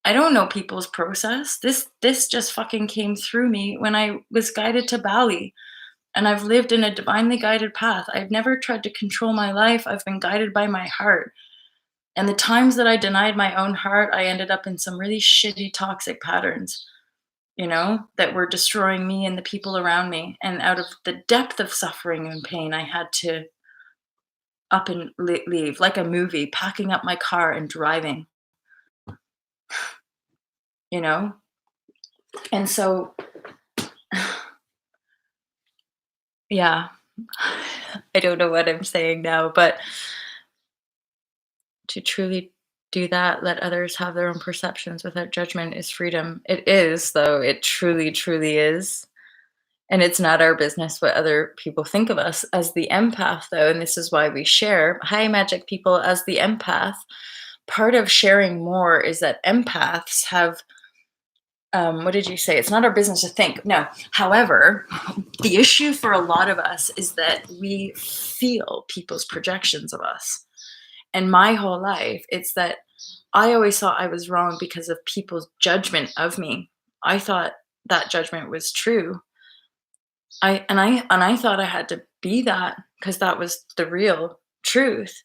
I don't know people's process. This just fucking came through me when I was guided to Bali. And I've lived in a divinely guided path. I've never tried to control my life. I've been guided by my heart. And the times that I denied my own heart, I ended up in some really shitty, toxic patterns, that were destroying me and the people around me. And out of the depth of suffering and pain, I had to up and leave, like a movie, packing up my car and driving, you know? And so, yeah, I don't know what I'm saying now, but to truly do that, let others have their own perceptions without judgment is freedom. It is, though. It truly, truly is. And it's not our business what other people think of us as the empath, though. And this is why we share. Hi, magic people, as the empath. Part of sharing more is that empaths have, what did you say? It's not our business to think. No. However, the issue for a lot of us is that we feel people's projections of us. And my whole life, it's that I always thought I was wrong because of people's judgment of me. I thought that judgment was true. I thought I had to be that because that was the real truth,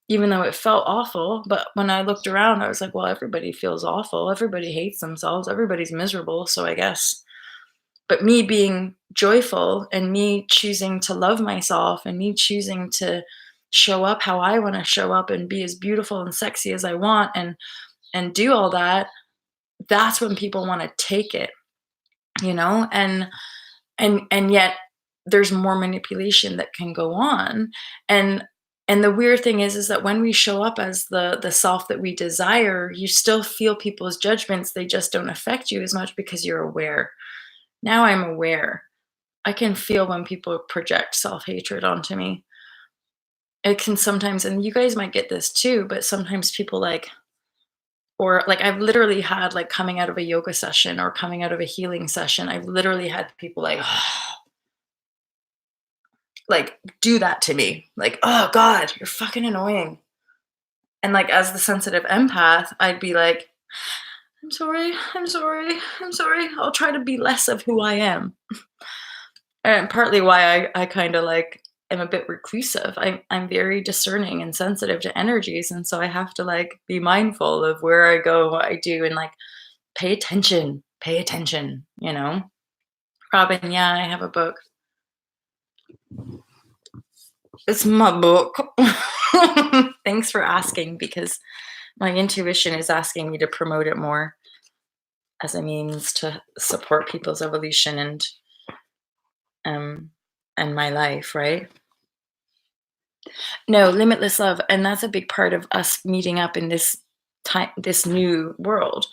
even though it felt awful. But when I looked around, I was like, well, everybody feels awful. Everybody hates themselves. Everybody's miserable. So I guess. But me being joyful and me choosing to love myself and me choosing to show up how I want to show up and be as beautiful and sexy as I want and do all that, that's when people want to take it, and yet there's more manipulation that can go on. And the weird thing is that when we show up as the self that we desire, you still feel people's judgments. They just don't affect you as much because you're aware. Now I'm aware. I can feel when people project self-hatred onto me. It can sometimes, and you guys might get this too, but sometimes people or like I've literally had, like, coming out of a yoga session or coming out of a healing session, I've literally had people like do that to me. Like, oh God, you're fucking annoying. And like as the sensitive empath, I'd be like, I'm sorry, I'm sorry, I'm sorry. I'll try to be less of who I am. And partly why I kind of like am a bit reclusive. I'm very discerning and sensitive to energies. And so I have to like be mindful of where I go, what I do, and like pay attention. Robin, yeah, I have a book. It's my book. Thanks for asking, because my intuition is asking me to promote it more as a means to support people's evolution um and my life, right? No, limitless love, and that's a big part of us meeting up in this new world.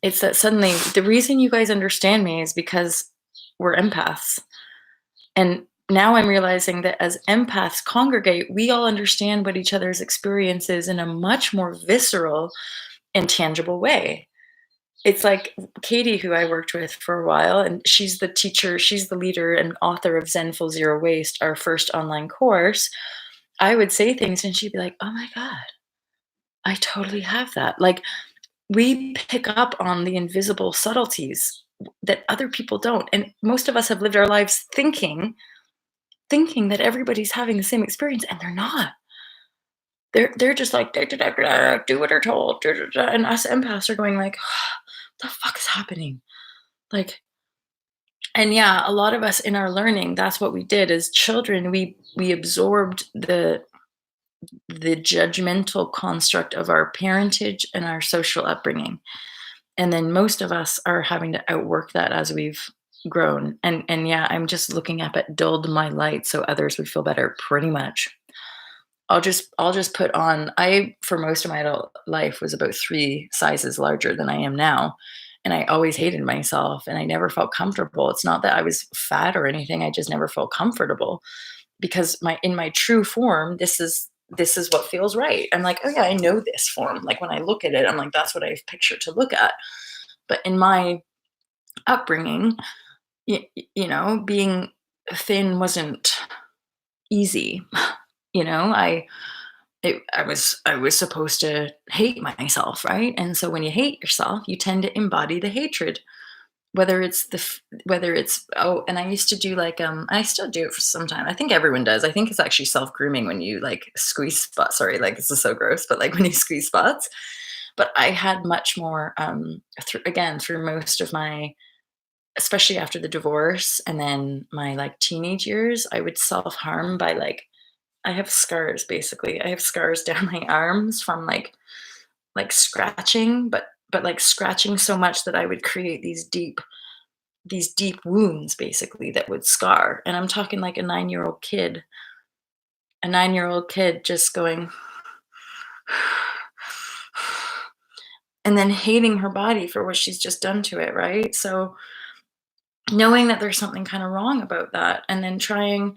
It's that suddenly the reason you guys understand me is because we're empaths. And now I'm realizing that as empaths congregate, we all understand what each other's experience is in a much more visceral and tangible way. It's like Katie, who I worked with for a while, and she's the teacher, she's the leader and author of Zenful Zero Waste, our first online course. I would say things and she'd be like, oh my God, I totally have that. Like, we pick up on the invisible subtleties that other people don't. And most of us have lived our lives thinking that everybody's having the same experience, and they're not. They're just like "Da, da, da, da, do what they're told," da, da, da, and us empaths are going like, what the fuck is happening? Like, and yeah, a lot of us in our learning, that's what we did as children. We absorbed the judgmental construct of our parentage and our social upbringing. And then most of us are having to outwork that as we've grown. And yeah, I'm just looking up at dulled my light so others would feel better, pretty much. I'll just put on, I, for most of my adult life, was about 3 sizes larger than I am now. And I always hated myself and I never felt comfortable. It's not that I was fat or anything. I just never felt comfortable because in my true form, this is this is what feels right. I'm like, oh yeah, I know this form. Like when I look at it, I'm like, that's what I've pictured to look at. But in my upbringing, being thin wasn't easy. I was supposed to hate myself, right? And so when you hate yourself, you tend to embody the hatred. Whether it's and I used to do like I still do it for some time. I think everyone does. I think it's actually self grooming when you like squeeze spots. Sorry, like this is so gross, but like when you squeeze spots. But I had much more through most of my, especially after the divorce and then my like teenage years, I would self harm by like I have scars basically. I have scars down my arms from like scratching, but like scratching so much that I would create these deep wounds basically that would scar. And I'm talking like a 9-year-old kid just going and then hating her body for what she's just done to it, right? So knowing that there's something kind of wrong about that and then trying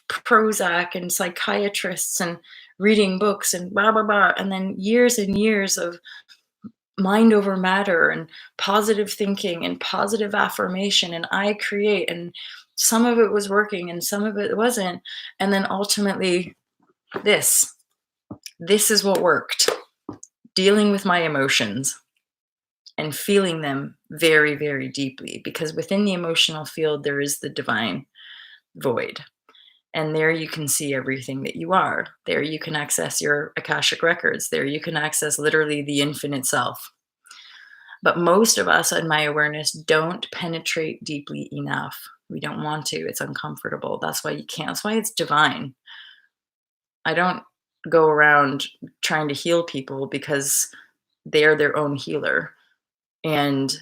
Prozac and psychiatrists and reading books and blah blah blah and then years and years of mind over matter and positive thinking and positive affirmation and I create, and some of it was working and some of it wasn't, and then ultimately this this is what worked: dealing with my emotions and feeling them very very deeply, because within the emotional field there is the divine void. And there you can see everything that you are. There you can access your Akashic records. There you can access literally the infinite self. But most of us, in my awareness, don't penetrate deeply enough. We don't want to. It's uncomfortable. That's why you can't. That's why it's divine. I don't go around trying to heal people because they're their own healer. And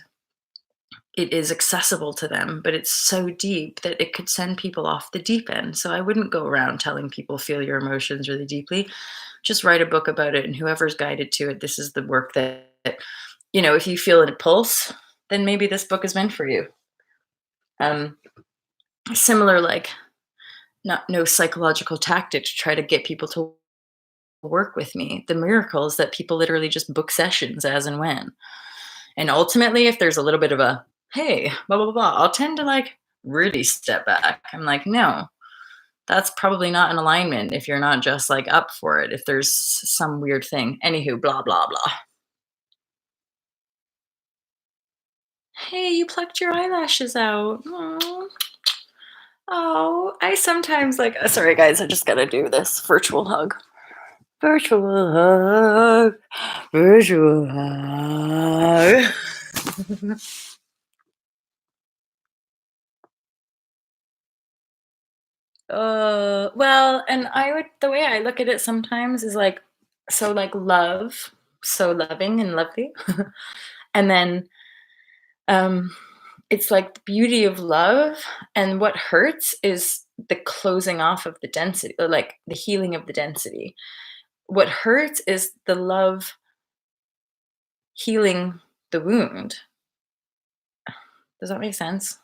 it is accessible to them, but it's so deep that it could send people off the deep end. So I wouldn't go around telling people feel your emotions really deeply. Just write a book about it, and whoever's guided to it, this is the work that if you feel a pulse, then maybe this book is meant for you. Um, Similar, like not no psychological tactic to try to get people to work with me. The miracle is that people literally just book sessions as and when. And ultimately, if there's a little bit of a hey, blah blah blah, I'll tend to like really step back. I'm like, no, that's probably not in alignment if you're not just like up for it. If there's some weird thing. Anywho, blah blah blah. Hey, you plucked your eyelashes out. Aw. Oh, I sometimes like sorry guys, I just gotta do this virtual hug. Virtual hug. Virtual hug. Well, and the way I look at it sometimes is like, so like love, so loving and lovely. And then um it's like the beauty of love, and what hurts is the closing off of the density, or like the healing of the density. What hurts is the love healing the wound. Does that make sense?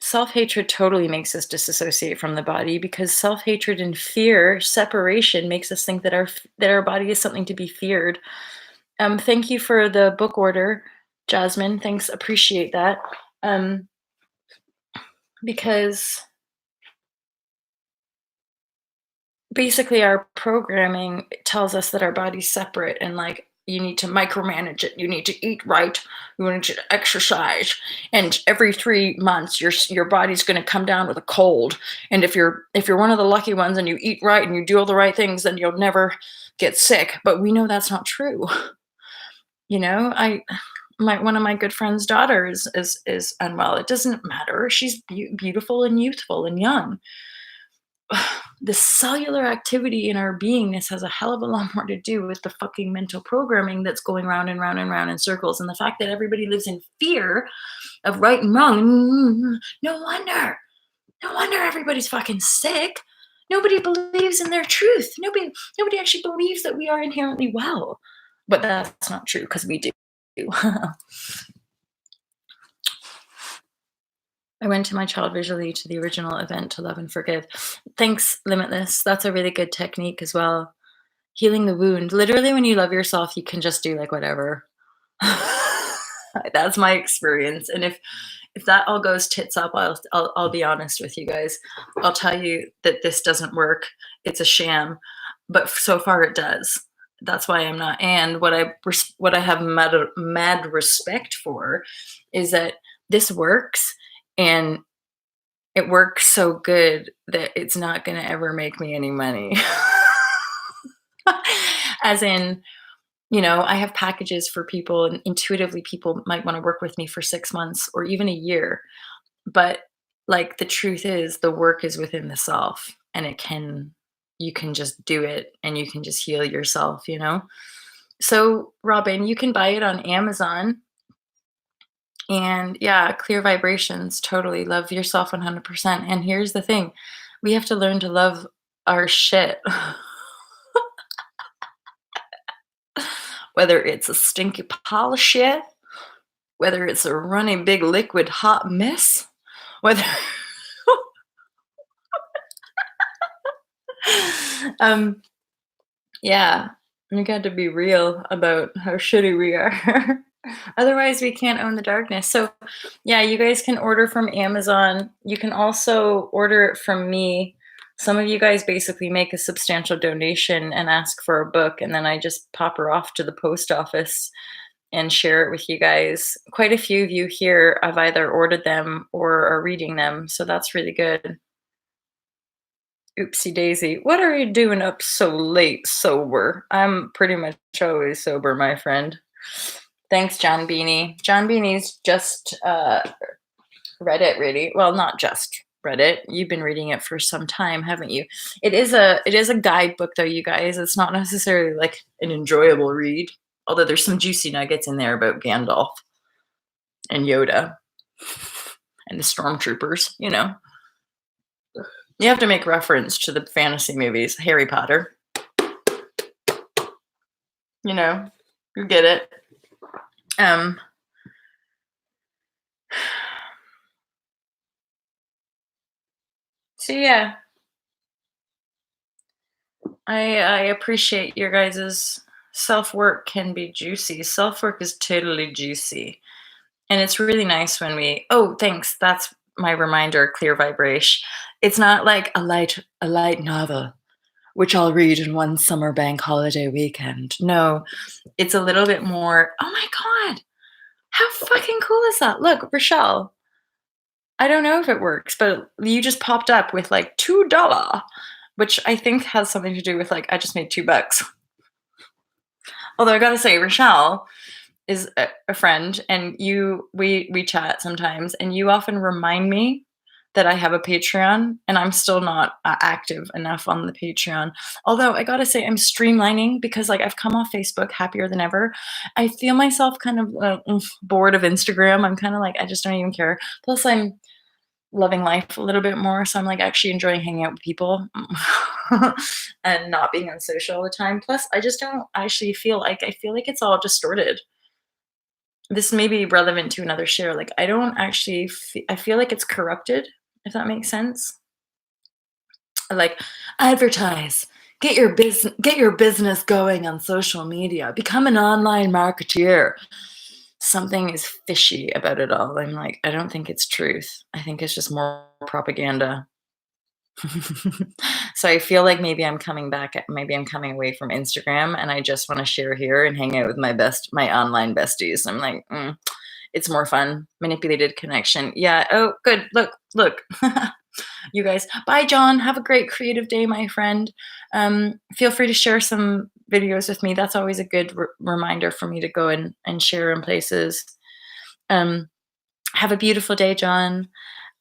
Self-hatred totally makes us disassociate from the body, because self-hatred and fear, separation, makes us think that our body is something to be feared. Thank you for the book order, Jasmine. Thanks, appreciate that. Um, because basically our programming tells us that our body's separate, and like you need to micromanage it, you need to eat right, you need to exercise, and every 3 months your body's going to come down with a cold, and if you're one of the lucky ones and you eat right and you do all the right things, then you'll never get sick. But we know that's not true. I my one of my good friend's daughters is unwell. It doesn't matter, she's beautiful and youthful and young. The cellular activity in our beingness has a hell of a lot more to do with the fucking mental programming that's going round and round and round in circles. And the fact that everybody lives in fear of right and wrong. No wonder everybody's fucking sick. Nobody believes in their truth. Nobody actually believes that we are inherently well. But that's not true, because we do. I went to my child visually to the original event to love and forgive. Thanks, Limitless. That's a really good technique as well. Healing the wound. Literally, when you love yourself, you can just do like whatever. That's my experience. And if that all goes tits up, I'll be honest with you guys. I'll tell you that this doesn't work. It's a sham, but so far it does. That's why I'm not. And what I have mad respect for is that this works, and it works so good that it's not going to ever make me any money. As in, I have packages for people, and intuitively, people might want to work with me for 6 months or even a year. But like the truth is, the work is within the self, and you can just do it, and you can just heal yourself. So, Robin, you can buy it on Amazon. And yeah, clear vibrations, totally. Love yourself 100%. And here's the thing, we have to learn to love our shit. Whether it's a stinky pile of shit, whether it's a runny big liquid hot mess, whether um yeah, we got to be real about how shitty we are. Otherwise, we can't own the darkness. So, yeah, you guys can order from Amazon. You can also order it from me. Some of you guys basically make a substantial donation and ask for a book, and then I just pop her off to the post office and share it with you guys. Quite a few of you here have either ordered them or are reading them, so that's really good. Oopsie daisy. What are you doing up so late sober? I'm pretty much always sober, my friend. Thanks, John Beanie. John Beanie's just read it, really. Well, not just read it. You've been reading it for some time, haven't you? It is a guidebook, though, you guys. It's not necessarily like an enjoyable read, although there's some juicy nuggets in there about Gandalf and Yoda and the stormtroopers. You have to make reference to the fantasy movies, Harry Potter. You get it. So yeah, I appreciate your guys's self-work can be juicy. Self-work is totally juicy. And it's really nice when oh, thanks. That's my reminder, clear vibration. It's not like a light novel, which I'll read in one summer bank holiday weekend. No, it's a little bit more, oh my God, how fucking cool is that? Look, Rochelle, I don't know if it works, but you just popped up with like $2, which I think has something to do with like, I just made $2. Although I gotta say, Rochelle is a friend, and we chat sometimes, and you often remind me that I have a Patreon, and I'm still not active enough on the Patreon. Although I gotta say, I'm streamlining because like I've come off Facebook happier than ever. I feel myself kind of bored of Instagram. I'm kind of like, I just don't even care. Plus, I'm loving life a little bit more, so I'm like actually enjoying hanging out with people and not being on social all the time. Plus, I just don't actually I feel like it's all distorted. This may be relevant to another share. Like, I don't actually I feel like it's corrupted, if that makes sense. Like, advertise, get your business going on social media, become an online marketeer. Something is fishy about it all. I'm like, I don't think it's truth. I think it's just more propaganda. So I feel like maybe I'm coming back, maybe I'm coming away from Instagram, and I just want to share here and hang out with my online besties. I'm like, it's more fun. Manipulated connection. Yeah. Oh, good. Look. You guys. Bye, John. Have a great creative day, my friend. Feel free to share some videos with me. That's always a good reminder for me to go and share in places. Have a beautiful day, John.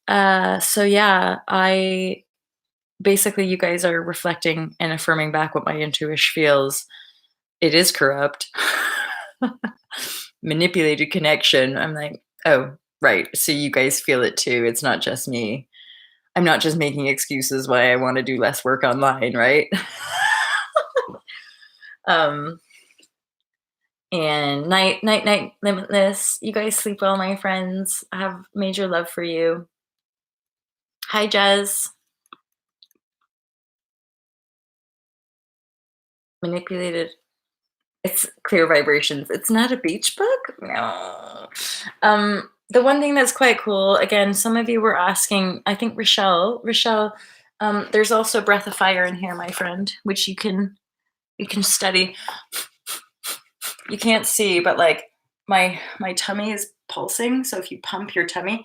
So yeah, basically, you guys are reflecting and affirming back what my intuition feels. It is corrupt. Manipulated connection. I'm like, oh, right. So you guys feel it too. It's not just me. I'm not just making excuses why I want to do less work online, right? um, and night, limitless. You guys sleep well, my friends. I have major love for you. Hi, Jez. Manipulated. It's clear vibrations. It's not a beach book? No. The one thing that's quite cool, again, some of you were asking, I think Rochelle, there's also Breath of Fire in here, my friend, which you can study. You can't see, but like my tummy is pulsing. So if you pump your tummy,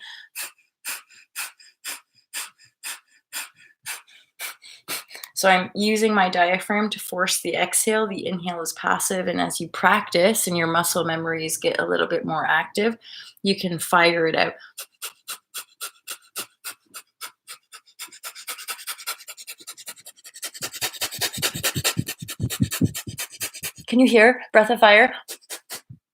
so I'm using my diaphragm to force the exhale. The inhale is passive, and as you practice and your muscle memories get a little bit more active, you can fire it out. Can you hear Breath of Fire?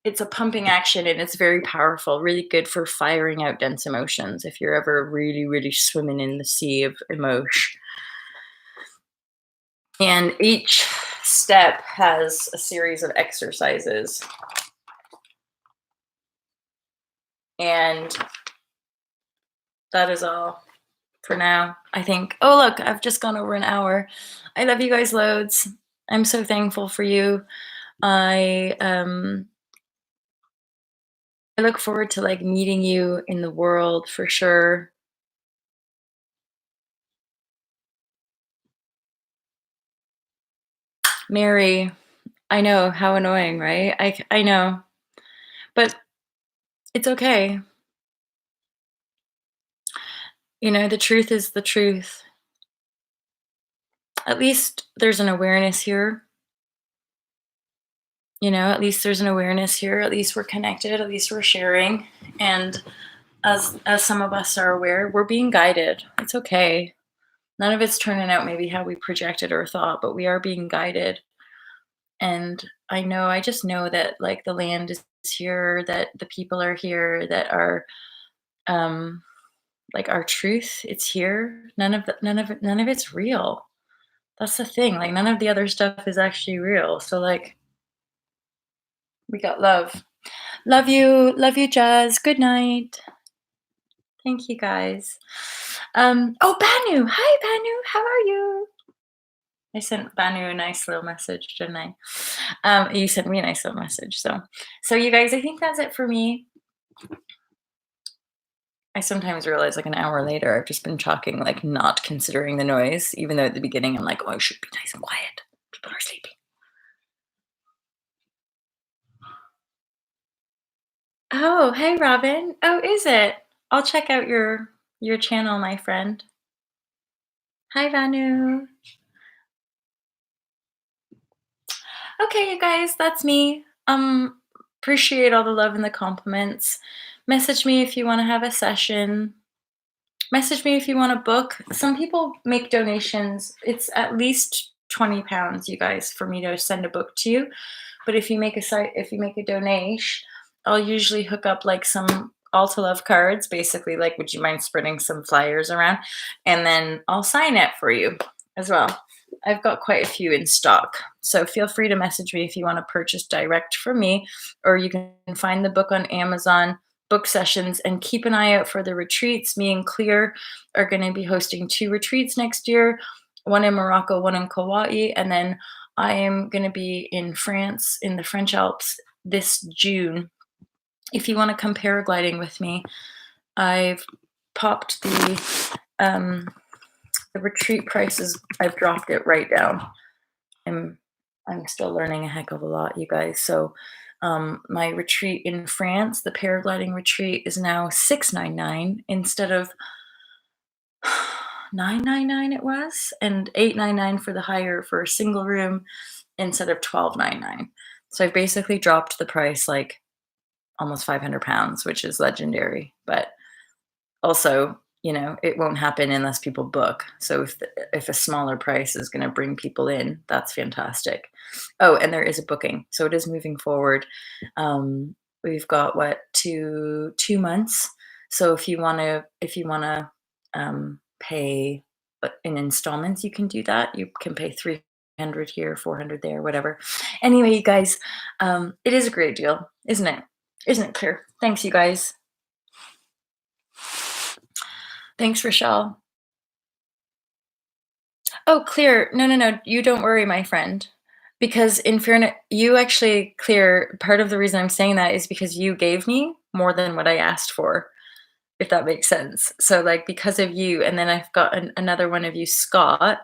It's a pumping action and it's very powerful, really good for firing out dense emotions if you're ever really, really swimming in the sea of emotion. And each step has a series of exercises. And that is all for now, I think. Oh, look, I've just gone over an hour. I love you guys loads. I'm so thankful for you. I look forward to like meeting you in the world for sure. Mary, I know, how annoying, right? I know. But it's okay. The truth is the truth. At least there's an awareness here. At least there's an awareness here. At least we're connected. At least we're sharing. And as some of us are aware, we're being guided. It's okay. None of it's turning out maybe how we projected or thought, but we are being guided. And I just know that like the land is here, that the people are here, that are like our truth, it's here. None of it's real. That's the thing. Like none of the other stuff is actually real. So like we got love. Love you, Jazz. Good night. Thank you guys. Oh, Banu. Hi, Banu. How are you? I sent Banu a nice little message, didn't I? You sent me a nice little message. So you guys, I think that's it for me. I sometimes realize like an hour later, I've just been talking, like not considering the noise, even though at the beginning I'm like, oh, I should be nice and quiet. People are sleeping. Oh, hey, Robin. Oh, is it? I'll check out your channel, my friend. Hi, Vanu. Okay, you guys, that's me. Appreciate all the love and the compliments. Message me if you want to have a session. Message me if you want to book. Some people make donations. It's at least £20, you guys, for me to send a book to you. But if you make a donation, I'll usually hook up like some all to love cards, basically like, would you mind spreading some flyers around? And then I'll sign it for you as well. I've got quite a few in stock. So feel free to message me if you want to purchase direct from me, or you can find the book on Amazon book sessions, and keep an eye out for the retreats. Me and Clear are going to be hosting 2 retreats next year, one in Morocco, one in Kauai, and then I am going to be in France, in the French Alps this June. If you want to come paragliding with me, I've popped the retreat prices. I've dropped it right down. I'm still learning a heck of a lot, you guys. So my retreat in France, the paragliding retreat, is now $699 instead of $999 it was, and $899 for the higher for a single room instead of $1299. So I've basically dropped the price like almost £500, which is legendary. But also, it won't happen unless people book. So if a smaller price is going to bring people in, that's fantastic. Oh, and there is a booking, so it is moving forward. We've got 2 months. So if you want to pay in installments, you can do that. You can pay 300 here, 400 there, whatever. Anyway, you guys, it is a great deal, isn't it? Isn't it clear? Thanks, you guys. Thanks, Rochelle. Oh, clear. No, no, no. You don't worry, my friend. Because in fairness, you actually clear part of the reason I'm saying that is because you gave me more than what I asked for, if that makes sense. So, like, because of you, and then I've got another one of you, Scott,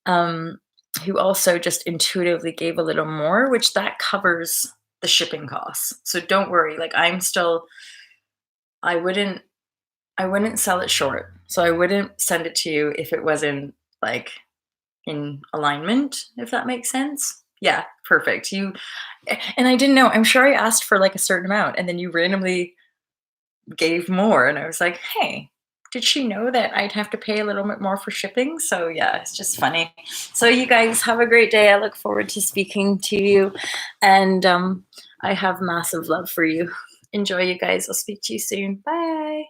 um, who also just intuitively gave a little more, which that covers the shipping costs. So don't worry. Like, I wouldn't, I wouldn't sell it short. So I wouldn't send it to you if it wasn't like in alignment, if that makes sense. Yeah, perfect. And I didn't know. I'm sure I asked for like a certain amount and then you randomly gave more and I was like, "Hey, did she know that I'd have to pay a little bit more for shipping?" So yeah, it's just funny. So you guys have a great day. I look forward to speaking to you and I have massive love for you. Enjoy, you guys. I'll speak to you soon. Bye.